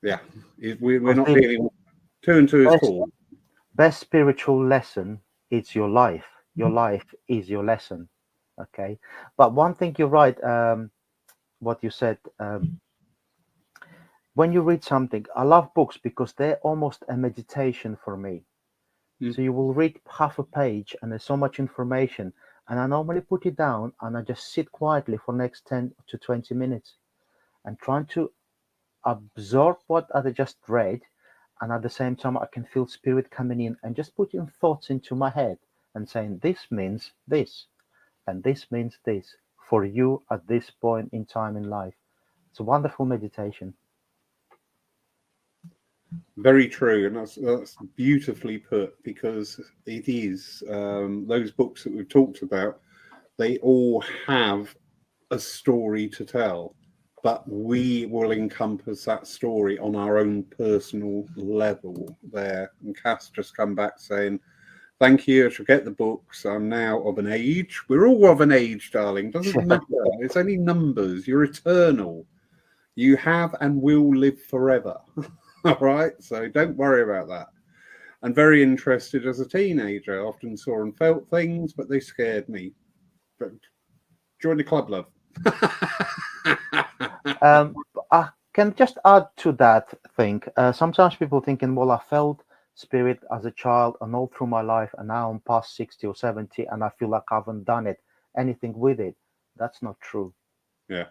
Yeah. Yeah, we're Because not the dealing with 2 and 2 is best, 4. best spiritual lesson is your life. Your life is your lesson. Okay. But one thing you're right, what you said, when you read something, I love books because they're almost a meditation for me. Mm. So you will read half a page and there's so much information. And I normally put it down and I just sit quietly for the next 10 to 20 minutes and trying to absorb what I just read. And at the same time, I can feel spirit coming in and just putting thoughts into my head and saying, this means this, and this means this for you at this point in time in life. It's a wonderful meditation. Very true, and that's beautifully put, because it is those books that we've talked about. They all have a story to tell, but we will encompass that story on our own personal level there. And Cass just come back saying, thank you, I shall get the books. I'm now of an age. We're all of an age, darling. Doesn't matter. It's only numbers. You're eternal. You have and will live forever. All right. So don't worry about that. I'm very interested as a teenager. I often saw and felt things, but they scared me. But join the club, love. I can just add to that thing. Sometimes people thinking, well, I felt spirit as a child and all through my life, and now I'm past 60 or 70, and I feel like I haven't done anything with it. That's not true. Yeah.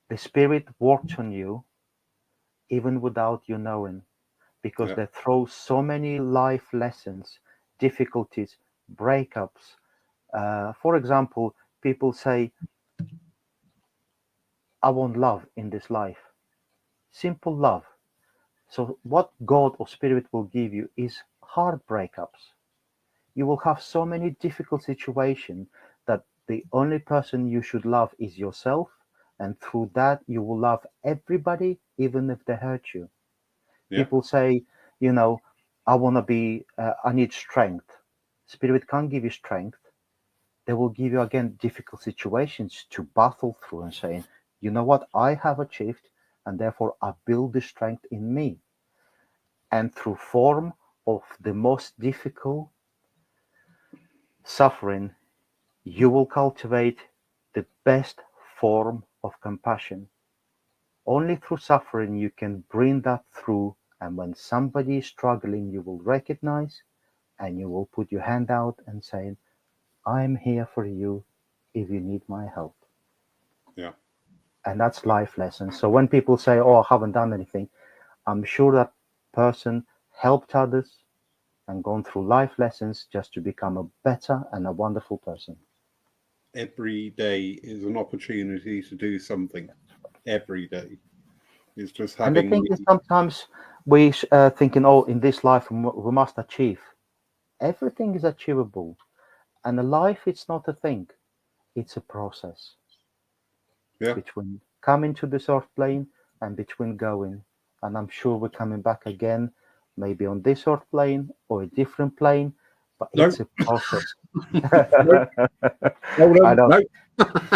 The spirit worked on you even without you knowing, because Yeah. they throw so many life lessons, difficulties, breakups, For example, people say, I want love in this life. Simple love. So what God or Spirit will give you is hard breakups. You will have so many difficult situations that the only person you should love is yourself, and through that you will love everybody, even if they hurt you. Yeah. People say, I need strength. Spirit can't give you strength. They will give you again difficult situations to battle through and saying, you know what, I have achieved, and therefore I build the strength in me. And through form of the most difficult suffering, you will cultivate the best form of compassion. Only through suffering you can bring that through, and when somebody is struggling, you will recognize and you will put your hand out and say, I'm here for you if you need my help. Yeah. And that's life lessons. So when people say, oh, I haven't done anything, I'm sure that person helped others and gone through life lessons just to become a better and a wonderful person. Every day is an opportunity to do something. Every day is just And the having thing is, sometimes we thinking, oh, in this life we must achieve. Everything is achievable. And a life, it's not a thing. It's a process yeah. between coming to this earth plane and between going. And I'm sure we're coming back again, maybe on this earth plane or a different plane, but No, it's a process. no, hold I on, don't, no.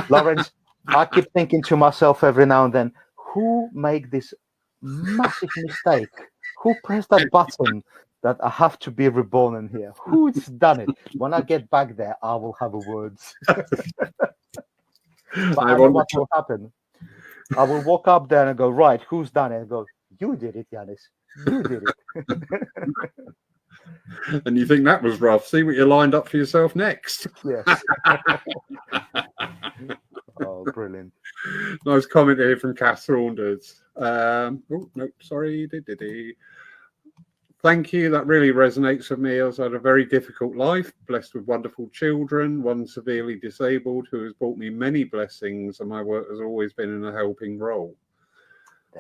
Lawrence, I keep thinking to myself every now and then, who made this massive mistake? Who pressed that button that I have to be reborn in here? Who's done it? When I get back there, I will have a words. But I I know want what will happen. I will walk up there and go, right, who's done it? And go, you did it, Ianis. You did it. and you think that was rough. See what you lined up for yourself next. Yes. Oh, brilliant. Nice comment here from Cass Saunders. Oh, no, sorry. Thank you. That really resonates with me. I've had a very difficult life, blessed with wonderful children, one severely disabled who has brought me many blessings, and my work has always been in a helping role.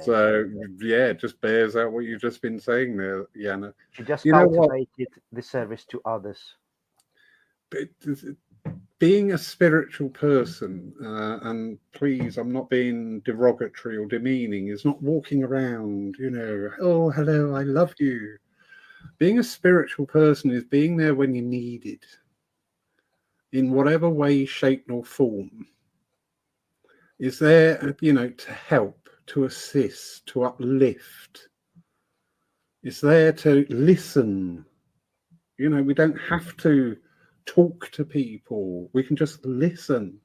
So, yeah, it just bears out what you've just been saying there, Yana. She just You know what? cultivated the service to others. Being a spiritual person, and please, I'm not being derogatory or demeaning, is not walking around, oh, hello, I love you. Being a spiritual person is being there when you're needed, in whatever way, shape, or form. Is there, to help, to assist, to uplift. It's there to listen. We don't have to talk to people. We can just listen.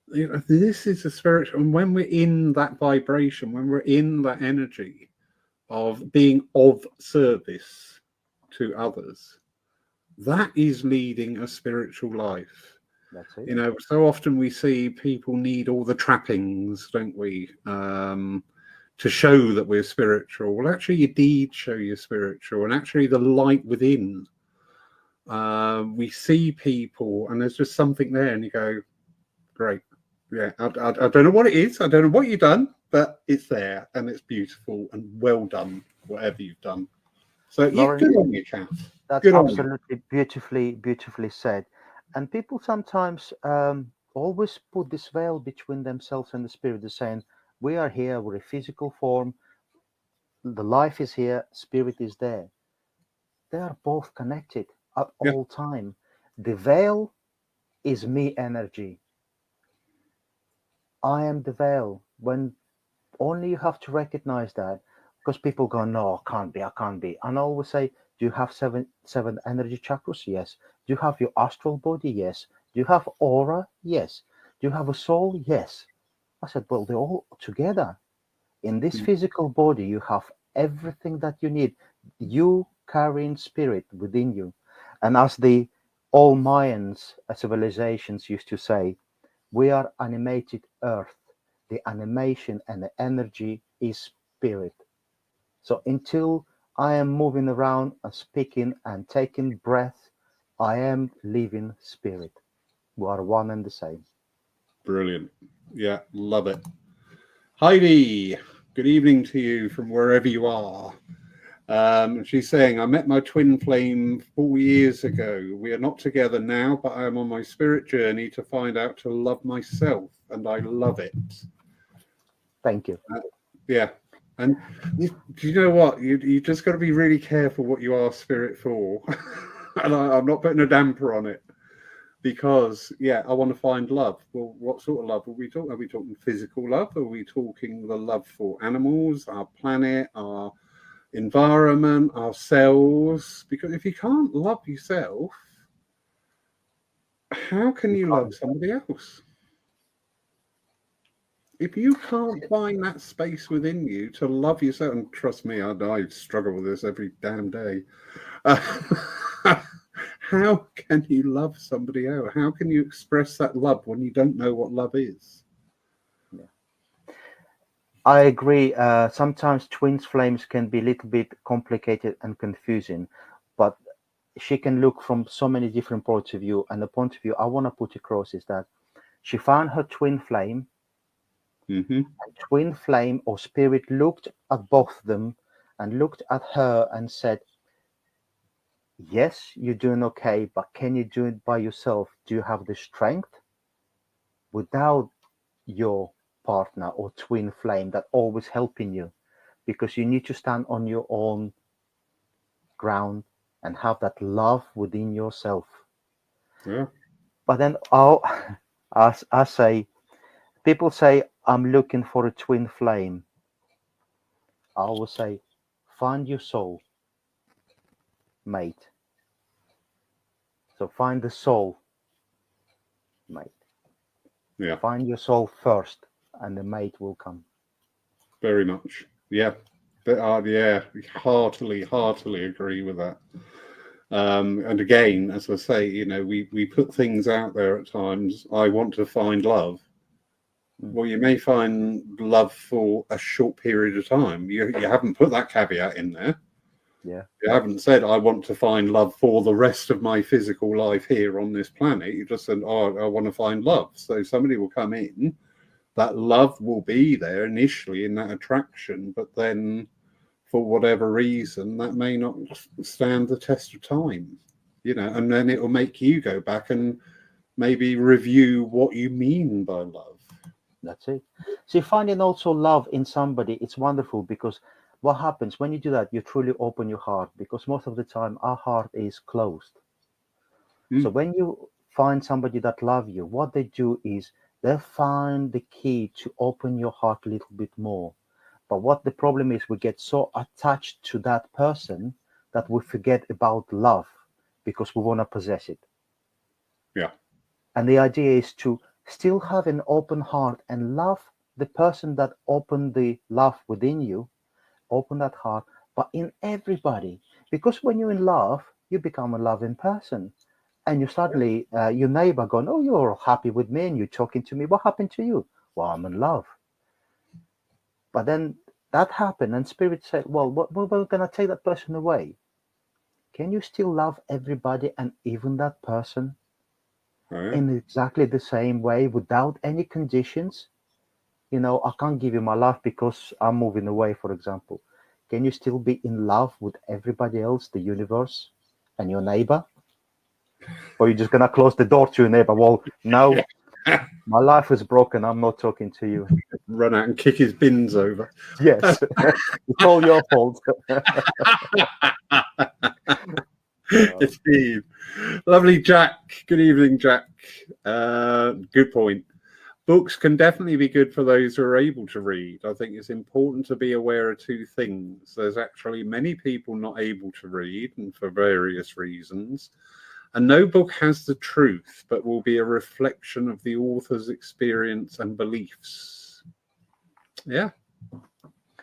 This is a spiritual, and when we're in that vibration, when we're in that energy of being of service to others, that is leading a spiritual life. That's it. So often we see people need all the trappings, don't we, to show that we're spiritual. Well, actually, your deeds show you're spiritual, and actually, the light within. We see people, and there's just something there, and you go, great. Yeah, I don't know what it is. I don't know what you've done, but it's there, and it's beautiful, and well done, whatever you've done. So, Lauren, good on you, Kath. that's Good on you. absolutely beautifully said. And people sometimes always put this veil between themselves and the spirit. They're saying, we are here, we're a physical form, the life is here, spirit is there. They are both connected at Yeah. all time. The veil is me energy. I am the veil. When only you have to recognize that, because people go, no, I can't be. And I always say, do you have seven energy chakras? Yes. Do you have your astral body? Yes. Do you have aura? Yes. Do you have a soul? Yes. I said, well, they're all together. In this physical body, you have everything that you need. You carrying spirit within you. And as the old Mayans civilizations used to say, we are animated earth. The animation and the energy is spirit. So until I am moving around and speaking and taking breath, I am living spirit. We are one and the same. Brilliant. Yeah, love it. Heidi, good evening to you from wherever you are. She's saying, I met my twin flame 4 years ago. We are not together now, but I am on my spirit journey to find out to love myself, and I love it. Thank you. Yeah. And do you know what? You just got to be really careful what you ask spirit for. And I'm not putting a damper on it. Because I want to find love. Well, what sort of love are we talking? Are we talking physical love? Are we talking the love for animals, our planet, our environment, ourselves? Because if you can't love yourself, how can you love somebody else? If you can't find that space within you to love yourself, and trust me, I struggle with this every damn day. How can you love somebody else? How can you express that love when you don't know what love is? Yeah. I agree. Sometimes twin flames can be a little bit complicated and confusing, but she can look from so many different points of view. And the point of view I want to put across is that she found her twin flame, Mm-hmm. and twin flame or spirit looked at both of them and looked at her and said, yes, you're doing okay, but can you do it by yourself? Do you have the strength without your partner or twin flame that always helping you? Because you need to stand on your own ground and have that love within yourself. Yeah. But then as I say, people say, I'm looking for a twin flame. I always say, find your soul mate. So find the soul mate. Yeah. Find your soul first, and the mate will come. Very much. Yeah. Yeah. Heartily agree with that. And again, as I say, we put things out there at times. I want to find love. Well, you may find love for a short period of time. You haven't put that caveat in there. Yeah. You haven't said, I want to find love for the rest of my physical life here on this planet. You just said, oh, I want to find love. So somebody will come in, that love will be there initially in that attraction, but then for whatever reason, that may not stand the test of time, and then it will make you go back and maybe review what you mean by love. That's it. See, finding also love in somebody, it's wonderful, because what happens when you do that, you truly open your heart, because most of the time our heart is closed. So when you find somebody that love you, what they do is they find the key to open your heart a little bit more. But what the problem is, we get so attached to that person that we forget about love because we want to possess it. Yeah. And the idea is to still have an open heart and love the person that opened the love within you, open that heart, but in everybody. Because when you're in love, you become a loving person. And you suddenly, your neighbor going, oh, you're happy with me and you're talking to me. What happened to you? Well, I'm in love. But then that happened, and Spirit said, well, we're going to take that person away. Can you still love everybody and even that person in exactly the same way without any conditions? I can't give you my love because I'm moving away, for example. Can you still be in love with everybody else, the universe, and your neighbor? Or you're just going to close the door to your neighbor? Well, no, my life is broken. I'm not talking to you. Run out and kick his bins over. Yes, it's all your fault. Steve. Lovely, Jack. Good evening, Jack. Good point. Books can definitely be good for those who are able to read. I think it's important to be aware of two things. There's actually many people not able to read, and for various reasons. And no book has the truth, but will be a reflection of the author's experience and beliefs. Yeah.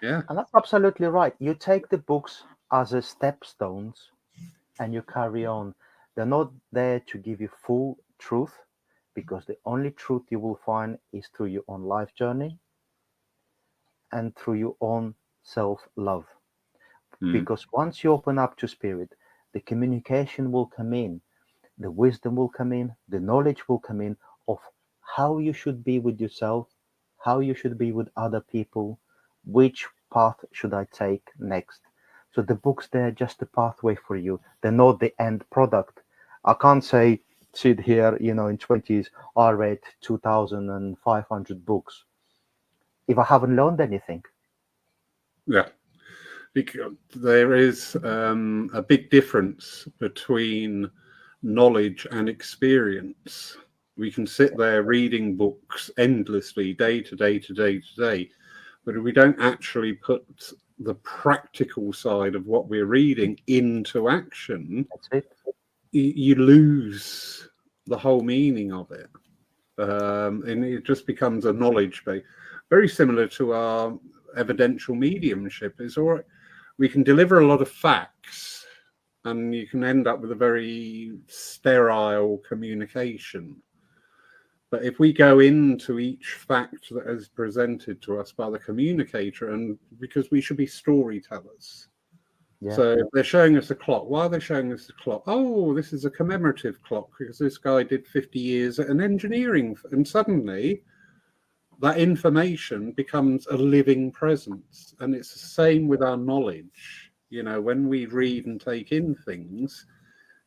Yeah. And that's absolutely right. You take the books as a stepstones and you carry on. They're not there to give you full truth, because the only truth you will find is through your own life journey and through your own self-love. Because once you open up to spirit, the communication will come in. the wisdom will come in, the knowledge will come in of how you should be with yourself, how you should be with other people, which path should I take next. So the books, they're just a pathway for you. They're not the end product. I can't say, sit here, in 20s, I read 2,500 books if I haven't learned anything. Yeah. Because there is a big difference between knowledge and experience. We can sit there reading books endlessly, day to day to day to day, but if we don't actually put the practical side of what we're reading into action, That's it. you lose the whole meaning of it. And it just becomes a knowledge base, very similar to our evidential mediumship. Is all right. We can deliver a lot of facts, and you can end up with a very sterile communication. But if we go into each fact that is presented to us by the communicator, and because we should be storytellers. Yeah. So if they're showing us a clock, why are they showing us a clock? Oh, this is a commemorative clock because this guy did 50 years at an engineering, and suddenly that information becomes a living presence. And it's the same with our knowledge. When we read and take in things,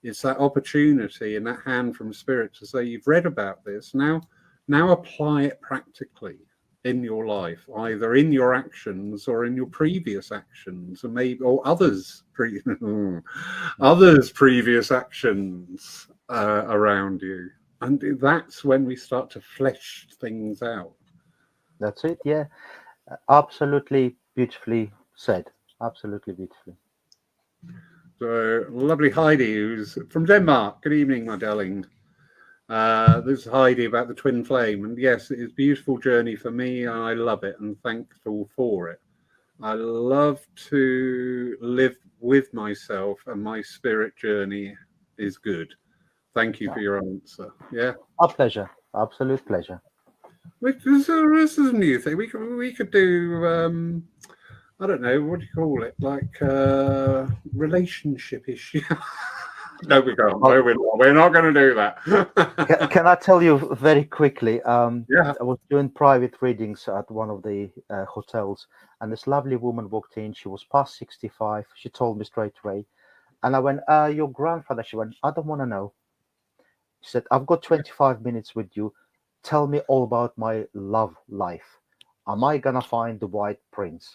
it's that opportunity and that hand from spirit to say, you've read about this, now apply it practically in your life, either in your actions or in your previous actions, and maybe others previous actions around you. And that's when we start to flesh things out. That's it. Yeah. Absolutely beautifully said. Absolutely beautifully. So lovely Heidi, who's from Denmark. Good evening, my darling. This is Heidi about the twin flame. And yes, it is a beautiful journey for me. And I love it and thankful for it. I love to live with myself, and my spirit journey is good. Thank you for your answer. Yeah. A pleasure. Absolute pleasure. This is a new thing. We could do I don't know, what do you call it? Like relationship issue. No, we can't. No, we're not going to do that. Can I tell you very quickly? Yeah. I was doing private readings at one of the hotels, and this lovely woman walked in. She was past 65. She told me straight away. And I went, your grandfather? She went, I don't want to know. She said, I've got 25 minutes with you. Tell me all about my love life. Am I going to find the white prince?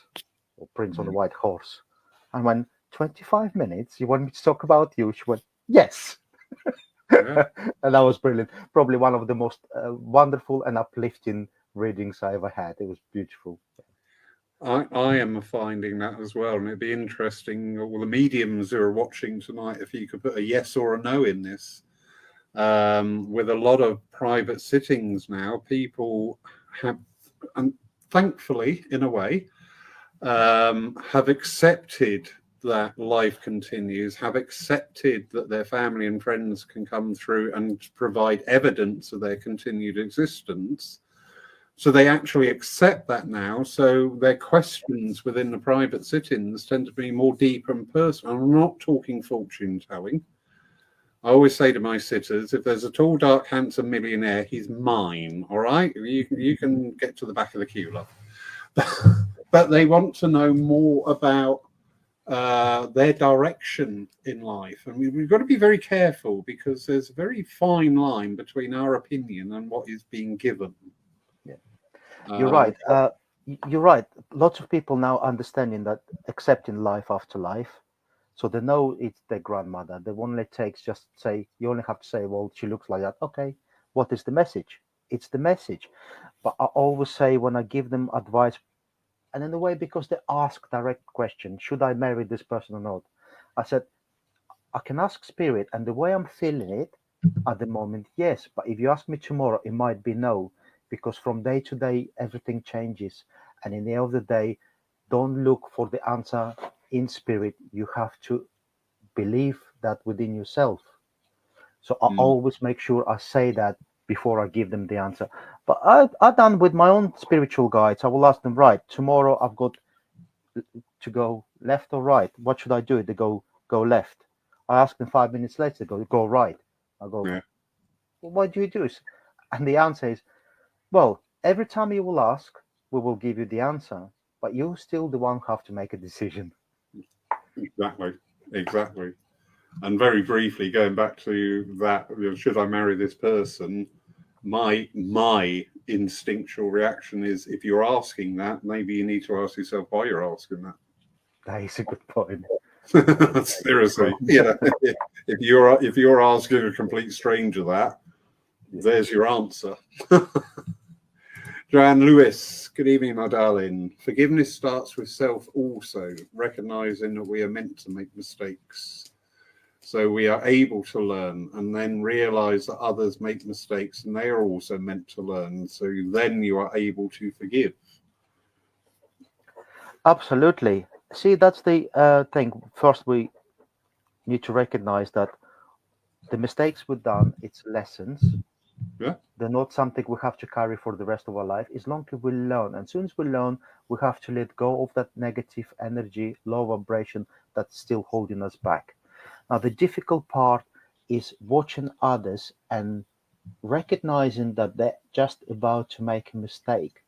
Or prince on the white horse? And when 25 minutes, you want me to talk about you? She went, yes. Yeah. And that was brilliant. Probably one of the most wonderful and uplifting readings I ever had. It was beautiful. I am finding that as well, and it'd be interesting, all the mediums who are watching tonight, if you could put a yes or a no in this. With a lot of private sittings now, people have, and thankfully, in a way, have accepted that life continues, have accepted that their family and friends can come through and provide evidence of their continued existence. So they actually accept that now. So their questions within the private sit-ins tend to be more deep and personal. I'm not talking fortune telling. I always say to my sitters, if there's a tall, dark, handsome millionaire, he's mine. All right, you can get to the back of the queue, love. But they want to know more about their direction in life, and we've got to be very careful because there's a very fine line between our opinion and what is being given. Yeah, you're right. You're right. Lots of people now understanding that accepting life after life. So they know it's their grandmother. The only takes just say, you only have to say, well, she looks like that. Okay, what is the message? It's the message. But I always say when I give them advice, and in a way, because they ask direct question, should I marry this person or not? I said, I can ask spirit, and the way I'm feeling it at the moment, yes. But if you ask me tomorrow, it might be no, because from day to day, everything changes. And in the end of the day, don't look for the answer in spirit. You have to believe that within yourself. So I always make sure I say that before I give them the answer. But I've done with my own spiritual guides. I will ask them, right, tomorrow I've got to go left or right. What should I do? They go left. I ask them 5 minutes later, go right. I go, Yeah. well, what do you do? And the answer is, well, every time you will ask, we will give you the answer, but you still the one who have to make a decision. Exactly. Exactly. And very briefly, going back to that, should I marry this person? My instinctual reaction is, if you're asking that, maybe you need to ask yourself why you're asking that. That is a good point. Seriously, yeah. If you're asking a complete stranger that, there's your answer. Joanne Lewis, good evening, my darling. Forgiveness starts with self also, recognizing that we are meant to make mistakes. So we are able to learn and then realize that others make mistakes and they are also meant to learn. So then you are able to forgive. Absolutely. See, that's the thing. First, we need to recognize that the mistakes we've done, it's lessons. Yeah. They're not something we have to carry for the rest of our life. As long as we learn, and as soon as we learn, we have to let go of that negative energy, low vibration that's still holding us back. Now, the difficult part is watching others and recognizing that they're just about to make a mistake,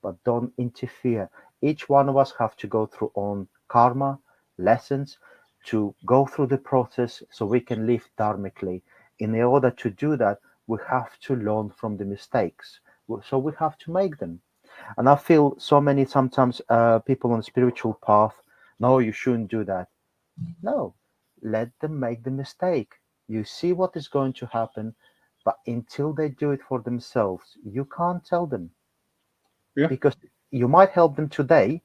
but don't interfere. Each one of us have to go through own karma, lessons, to go through the process so we can live dharmically. In order to do that, we have to learn from the mistakes. So we have to make them. And I feel so many sometimes people on the spiritual path, no, you shouldn't do that. No, let them make the mistake. You see what is going to happen, but until they do it for themselves, you can't tell them. Yeah. Because you might help them today,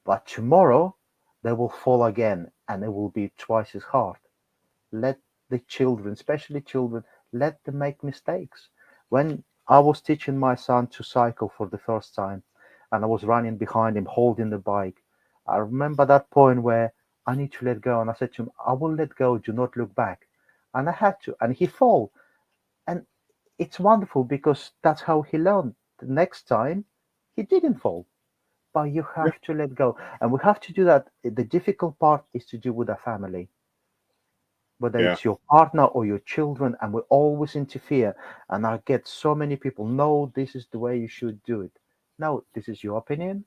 but tomorrow they will fall again and it will be twice as hard. Let the children, especially children, let them make mistakes. When I was teaching my son to cycle for the first time and I was running behind him holding the bike, I remember that point where I need to let go. And I said to him, I will let go, do not look back. And I had to, and he fall. And it's wonderful because that's how he learned. The next time he didn't fall, but you Yeah. have to let go. And we have to do that. The difficult part is to do with our family, whether Yeah. it's your partner or your children, and we always interfere. And I get so many people, no, this is the way you should do it. No, this is your opinion.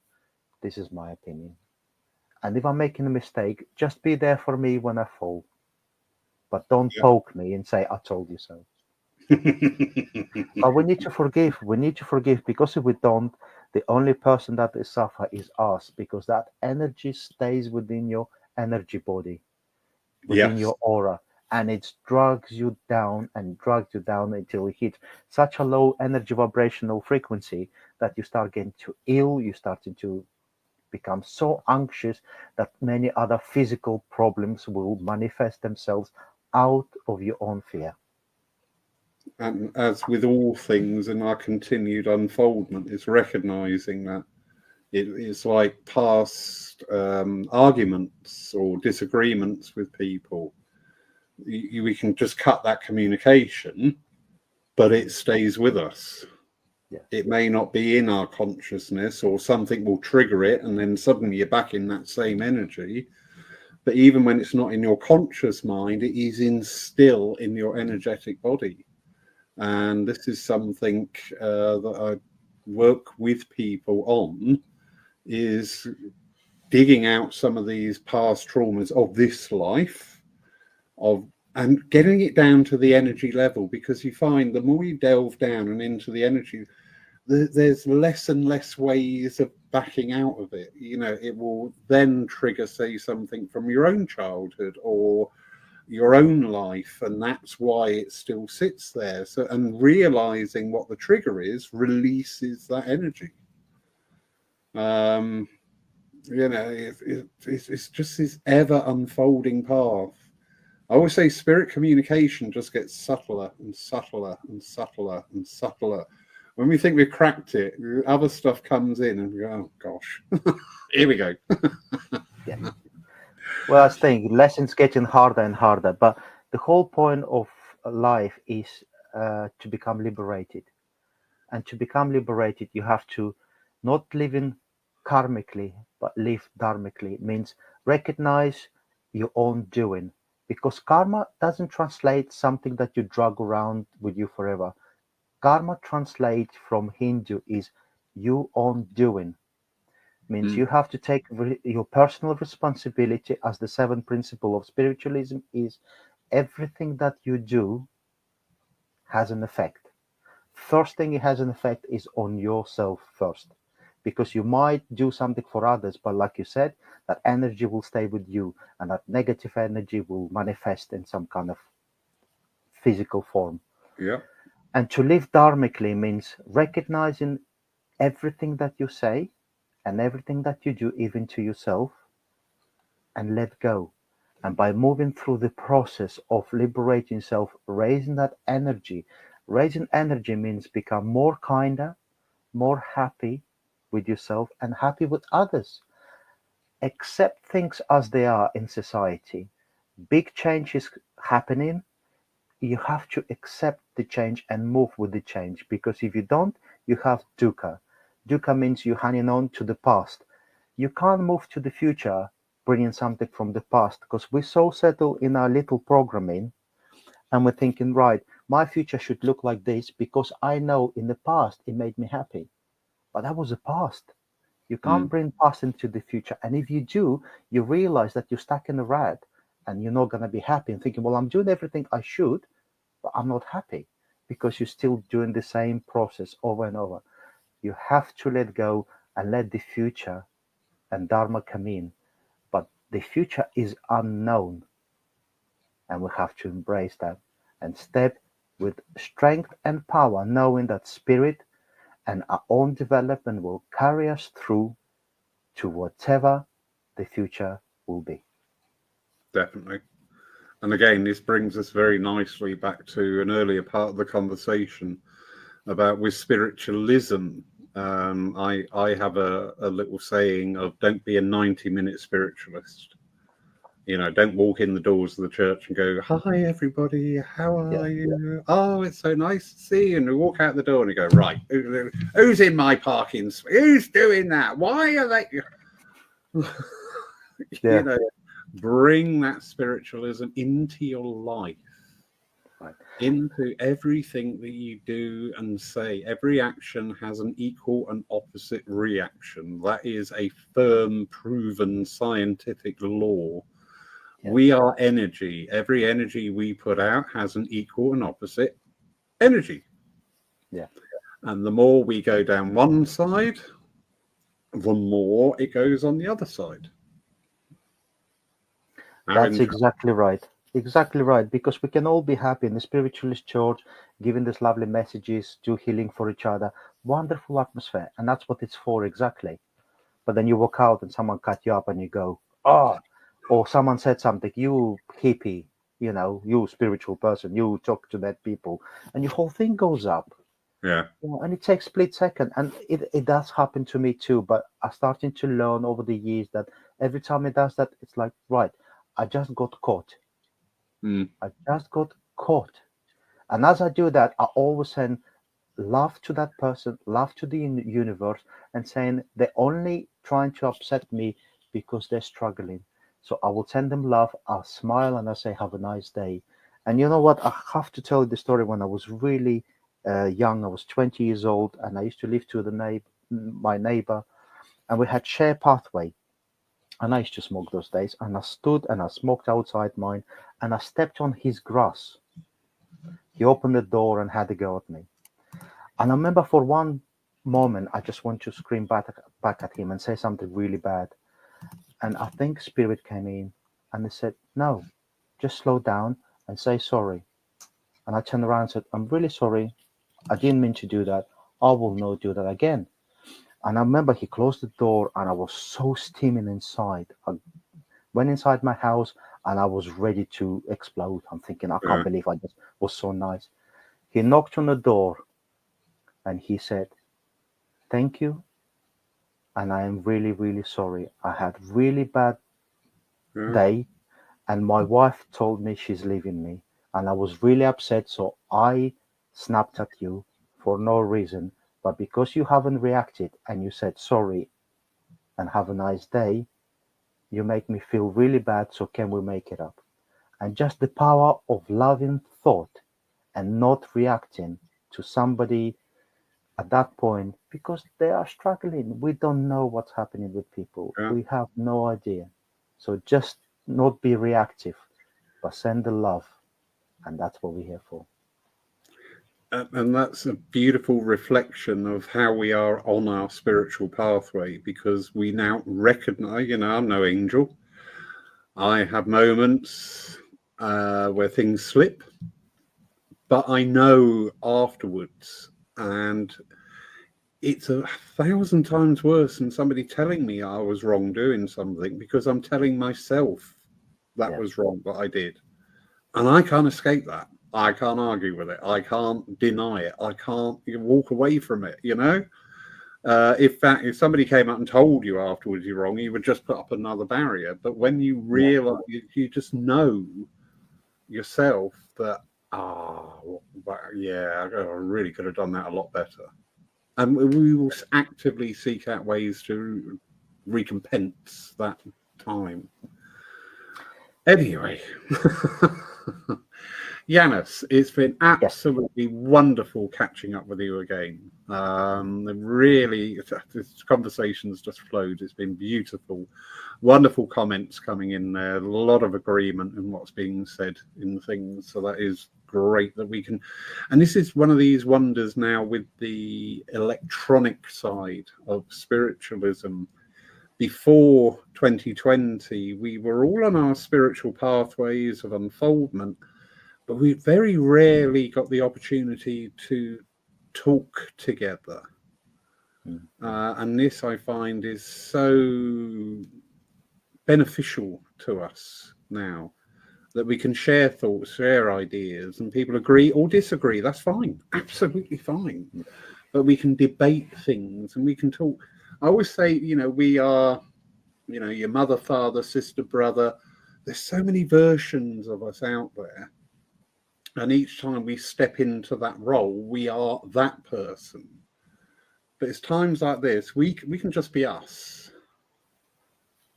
This is my opinion. And if I'm making a mistake, just be there for me when I fall. But don't Yeah. poke me and say, I told you so. But we need to forgive. We need to forgive because if we don't, the only person that will suffer is us because that energy stays within your energy body, within Yes. your aura, and it drags you down until it hits such a low energy vibrational frequency that you start getting too ill, you starting to become so anxious that many other physical problems will manifest themselves out of your own fear. And as with all things in our continued unfoldment, it's recognizing that it's like past arguments or disagreements with people. We can just cut that communication, but it stays with us. Yes. It may not be in our consciousness, or something will trigger it, and then suddenly you're back in that same energy. But even when it's not in your conscious mind, it is still in your energetic body. And this is something that I work with people on, is digging out some of these past traumas of this life, and getting it down to the energy level, because you find the more you delve down and into the energy, there's less and less ways of backing out of it. It will then trigger, say, something from your own childhood or your own life, and that's why it still sits there. So, and realizing what the trigger is releases that energy. It's just this ever unfolding path. I always say spirit communication just gets subtler and subtler and subtler and subtler. When we think we've cracked it, other stuff comes in and we go, oh gosh, here we go. Yeah. Well, I think lessons getting harder and harder, but the whole point of life is to become liberated. And to become liberated, you have to not live in karmically, but live dharmically. It means recognize your own doing. because karma doesn't translate something that you drag around with you forever. Karma translate from Hindu is you own doing. Means Mm. you have to take your personal responsibility, as the seventh principle of spiritualism is everything that you do has an effect. First thing it has an effect is on yourself first, because you might do something for others, but like you said, that energy will stay with you, and that negative energy will manifest in some kind of physical form. Yeah. And to live dharmically means recognizing everything that you say and everything that you do, even to yourself, and let go. And by moving through the process of liberating yourself, raising energy means become more kinder, more happy with yourself, and happy with others. Accept things as they are in society. Big change is happening. You have to accept the change and move with the change, because if you don't, you have dukkha. Dukkha means you're hanging on to the past. You can't move to the future bringing something from the past, because we're so settled in our little programming, and we're thinking, right, my future should look like this because I know in the past it made me happy. But that was the past. You can't Mm. bring past into the future. And if you do, you realize that you're stuck in a rut and you're not going to be happy and thinking, well, I'm doing everything I should, but I'm not happy, because you're still doing the same process over and over. You have to let go and let the future and Dharma come in. But the future is unknown, and we have to embrace that and step with strength and power, knowing that spirit and our own development will carry us through to whatever the future will be. Definitely. And again, this brings us very nicely back to an earlier part of the conversation about with spiritualism. I have a little saying of don't be a 90-minute spiritualist. You know, don't walk in the doors of the church and go, "Hi, everybody, how Yeah, are you? Oh, it's so nice to see you." And we walk out the door and you go, "Right, who's in my parking space? Who's doing that? Why are they?" yeah, You know, bring that spiritualism into your life, right. into everything that you do and say. Every action has an equal and opposite reaction. That is a firm, proven scientific law. Yeah, We are energy. Every energy we put out has an equal and opposite energy. yeah. And the more we go down one side, the more it goes on the other side. How That's interesting. exactly right. Exactly right. Because we can all be happy in the spiritualist church, giving these lovely messages, do healing for each other. Wonderful atmosphere. And that's what it's for exactly. But then you walk out and someone cut you up and you go, oh, or someone said something, you hippie, you spiritual person, you talk to dead people, and your whole thing goes up. Yeah. Yeah, and it takes split second, and it does happen to me too. But I'm starting to learn over the years that every time it does that, it's like, right, I just got caught. Mm. I just got caught. And as I do that, I always send love to that person, love to the universe, and saying they're only trying to upset me because they're struggling. So I will send them love. I'll smile and I say, have a nice day. And you know what? I have to tell you the story. When I was really young, I was 20 years old, and I used to live to my neighbor, and we had shared pathway. And I used to smoke those days. And I stood and I smoked outside mine, and I stepped on his grass. He opened the door and had a go at me. And I remember for one moment, I just want to scream back at him and say something really bad. And I think Spirit came in and they said, no, just slow down and say sorry. And I turned around and said, I'm really sorry. I didn't mean to do that. I will not do that again. And I remember he closed the door and I was so steaming inside. I went inside my house and I was ready to explode. I'm thinking, I can't Yeah. believe I just was so nice. He knocked on the door and he said, thank you, and I am really, really sorry. I had really bad Yeah. day, and my wife told me she's leaving me, and I was really upset. So I snapped at you for no reason, but because you haven't reacted and you said sorry and have a nice day, you make me feel really bad. So can we make it up? And just the power of loving thought and not reacting to somebody at that point because they are struggling. We don't know what's happening with people. Yeah. We have no idea. So just not be reactive, but send the love. And that's what we're here for. And that's a beautiful reflection of how we are on our spiritual pathway, because we now recognize, I'm no angel. I have moments where things slip, but I know afterwards, and it's 1,000 times worse than somebody telling me I was wrong doing something, because I'm telling myself that was wrong, what I did. And I can't escape that. I can't argue with it. I can't deny it. I can't walk away from it, If somebody came up and told you afterwards you're wrong, you would just put up another barrier. But when you realize, you just know yourself that, I really could have done that a lot better. And we will actively seek out ways to recompense that time. Anyway, Ianis, it's been absolutely wonderful catching up with you again. Really, this conversation's just flowed. It's been beautiful. Wonderful comments coming in there. A lot of agreement in what's being said in things. So that is great that we can. And this is one of these wonders now with the electronic side of spiritualism. Before 2020, we were all on our spiritual pathways of unfoldment, but we very rarely got the opportunity to talk together. And this, I find, is so beneficial to us now, that we can share thoughts, share ideas, and people agree or disagree. That's fine, absolutely fine. But we can debate things and we can talk. I always say, we are, your mother, father, sister, brother. There's so many versions of us out there. And each time we step into that role, we are that person. But it's times like this, we can just be us.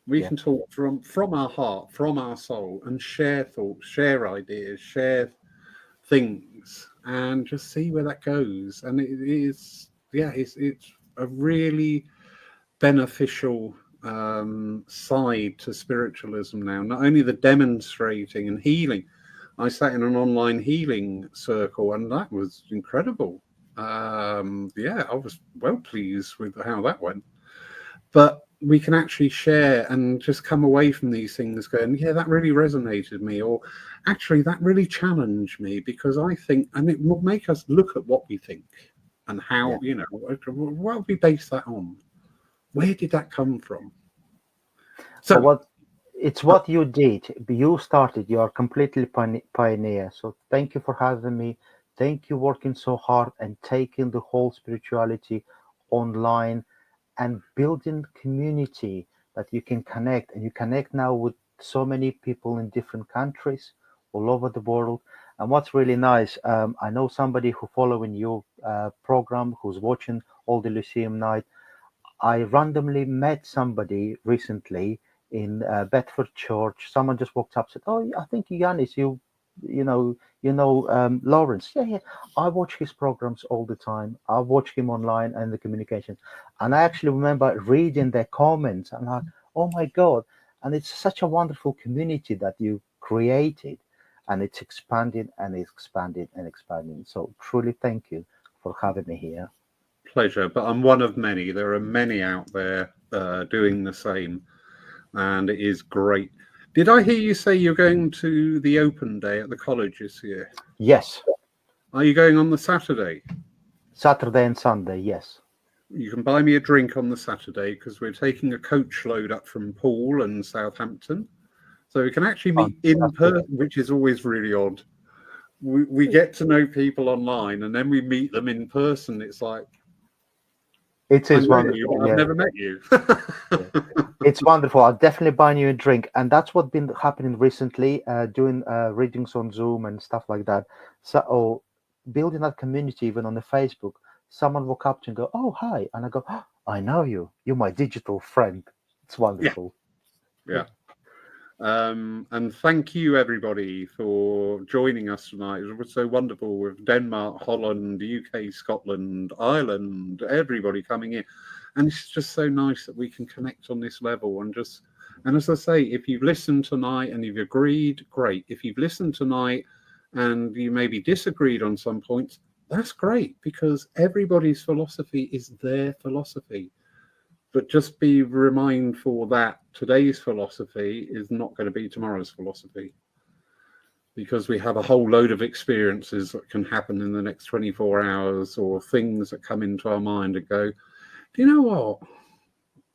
We can talk from our heart, from our soul, and share thoughts, share ideas, share things, and just see where that goes. And it is, it's a really beneficial side to spiritualism now. Not only the demonstrating and healing. I sat in an online healing circle, and that was incredible. I was well pleased with how that went. But we can actually share and just come away from these things going, that really resonated with me, or actually that really challenged me, because I think, and it will make us look at what we think and how, what we base that on. Where did that come from? So it's what you did. You started. You are completely pioneer. So thank you for having me. Thank you working so hard and taking the whole spirituality online and building community that you can connect. And you connect now with so many people in different countries all over the world. And what's really nice, I know somebody who following your program, who's watching all the Lyceum Night. I randomly met somebody recently in Bedford Church. Someone just walked up and said, "Oh, I think Ianis, Lawrence." Yeah. I watch his programs all the time. I watch him online and the communication. And I actually remember reading their comments and like, oh my God. And it's such a wonderful community that you created, and it's expanding and expanding and expanding. So truly thank you for having me here. Pleasure, but I'm one of many. There are many out there doing the same, and it is great. Did I hear you say you're going to the open day at the college this year? Yes. Are you going on the Saturday? Saturday and Sunday, yes. You can buy me a drink on the Saturday, because we're taking a coach load up from Poole and Southampton. So we can actually meet in person, which is always really odd. We get to know people online and then we meet them in person. It's like, it is wonderful. I've never met you. It's wonderful. I'll definitely buy you a drink. And that's what's been happening recently, doing readings on Zoom and stuff like that. So building that community, even on the Facebook. Someone walk up to and go, "Oh, hi." And I go, "Oh, I know you. You're my digital friend." It's wonderful. Yeah. And thank you, everybody, for joining us tonight. It was so wonderful with Denmark, Holland, UK, Scotland, Ireland, everybody coming in. And it's just so nice that we can connect on this level and as I say, if you've listened tonight and you've agreed, great. If you've listened tonight and you maybe disagreed on some points, that's great, because everybody's philosophy is their philosophy. But just be remindful that today's philosophy is not going to be tomorrow's philosophy, because we have a whole load of experiences that can happen in the next 24 hours, or things that come into our mind and go, do you know what?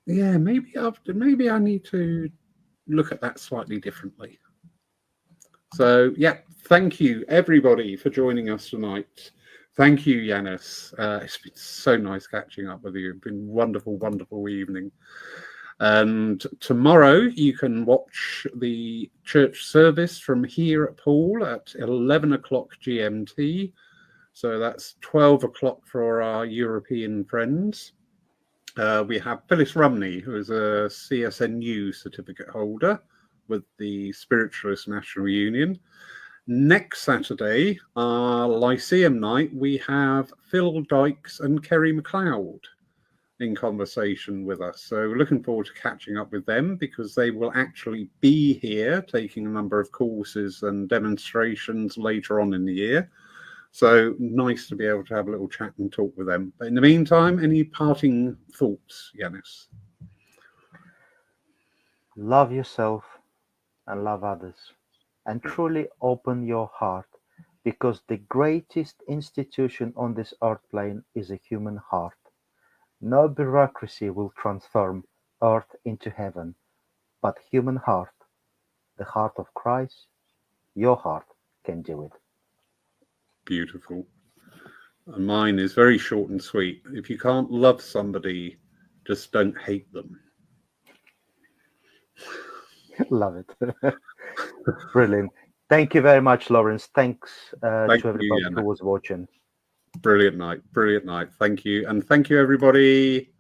Yeah, maybe I need to look at that slightly differently. So, yeah, thank you, everybody, for joining us tonight. Thank you, Ianis. It's been so nice catching up with you. It's been wonderful, wonderful evening. And tomorrow you can watch the church service from here at Poole at 11 o'clock GMT. So that's 12 o'clock for our European friends. We have Phyllis Rumney, who is a CSNU certificate holder with the Spiritualist National Union. Next Saturday, our Lyceum Night, we have Phil Dykes and Kerry MacLeod in conversation with us. So we're looking forward to catching up with them, because they will actually be here taking a number of courses and demonstrations later on in the year. So nice to be able to have a little chat and talk with them. But in the meantime, any parting thoughts, Ianis? Love yourself and love others, and truly open your heart, because the greatest institution on this earth plane is a human heart. No bureaucracy will transform earth into heaven, but human heart, the heart of Christ, your heart can do it. Beautiful. And mine is very short and sweet. If you can't love somebody, just don't hate them. Love it. Brilliant. Thank you very much, Lawrence. Thanks to everybody who was watching. Brilliant night. Brilliant night. Thank you. And thank you, everybody.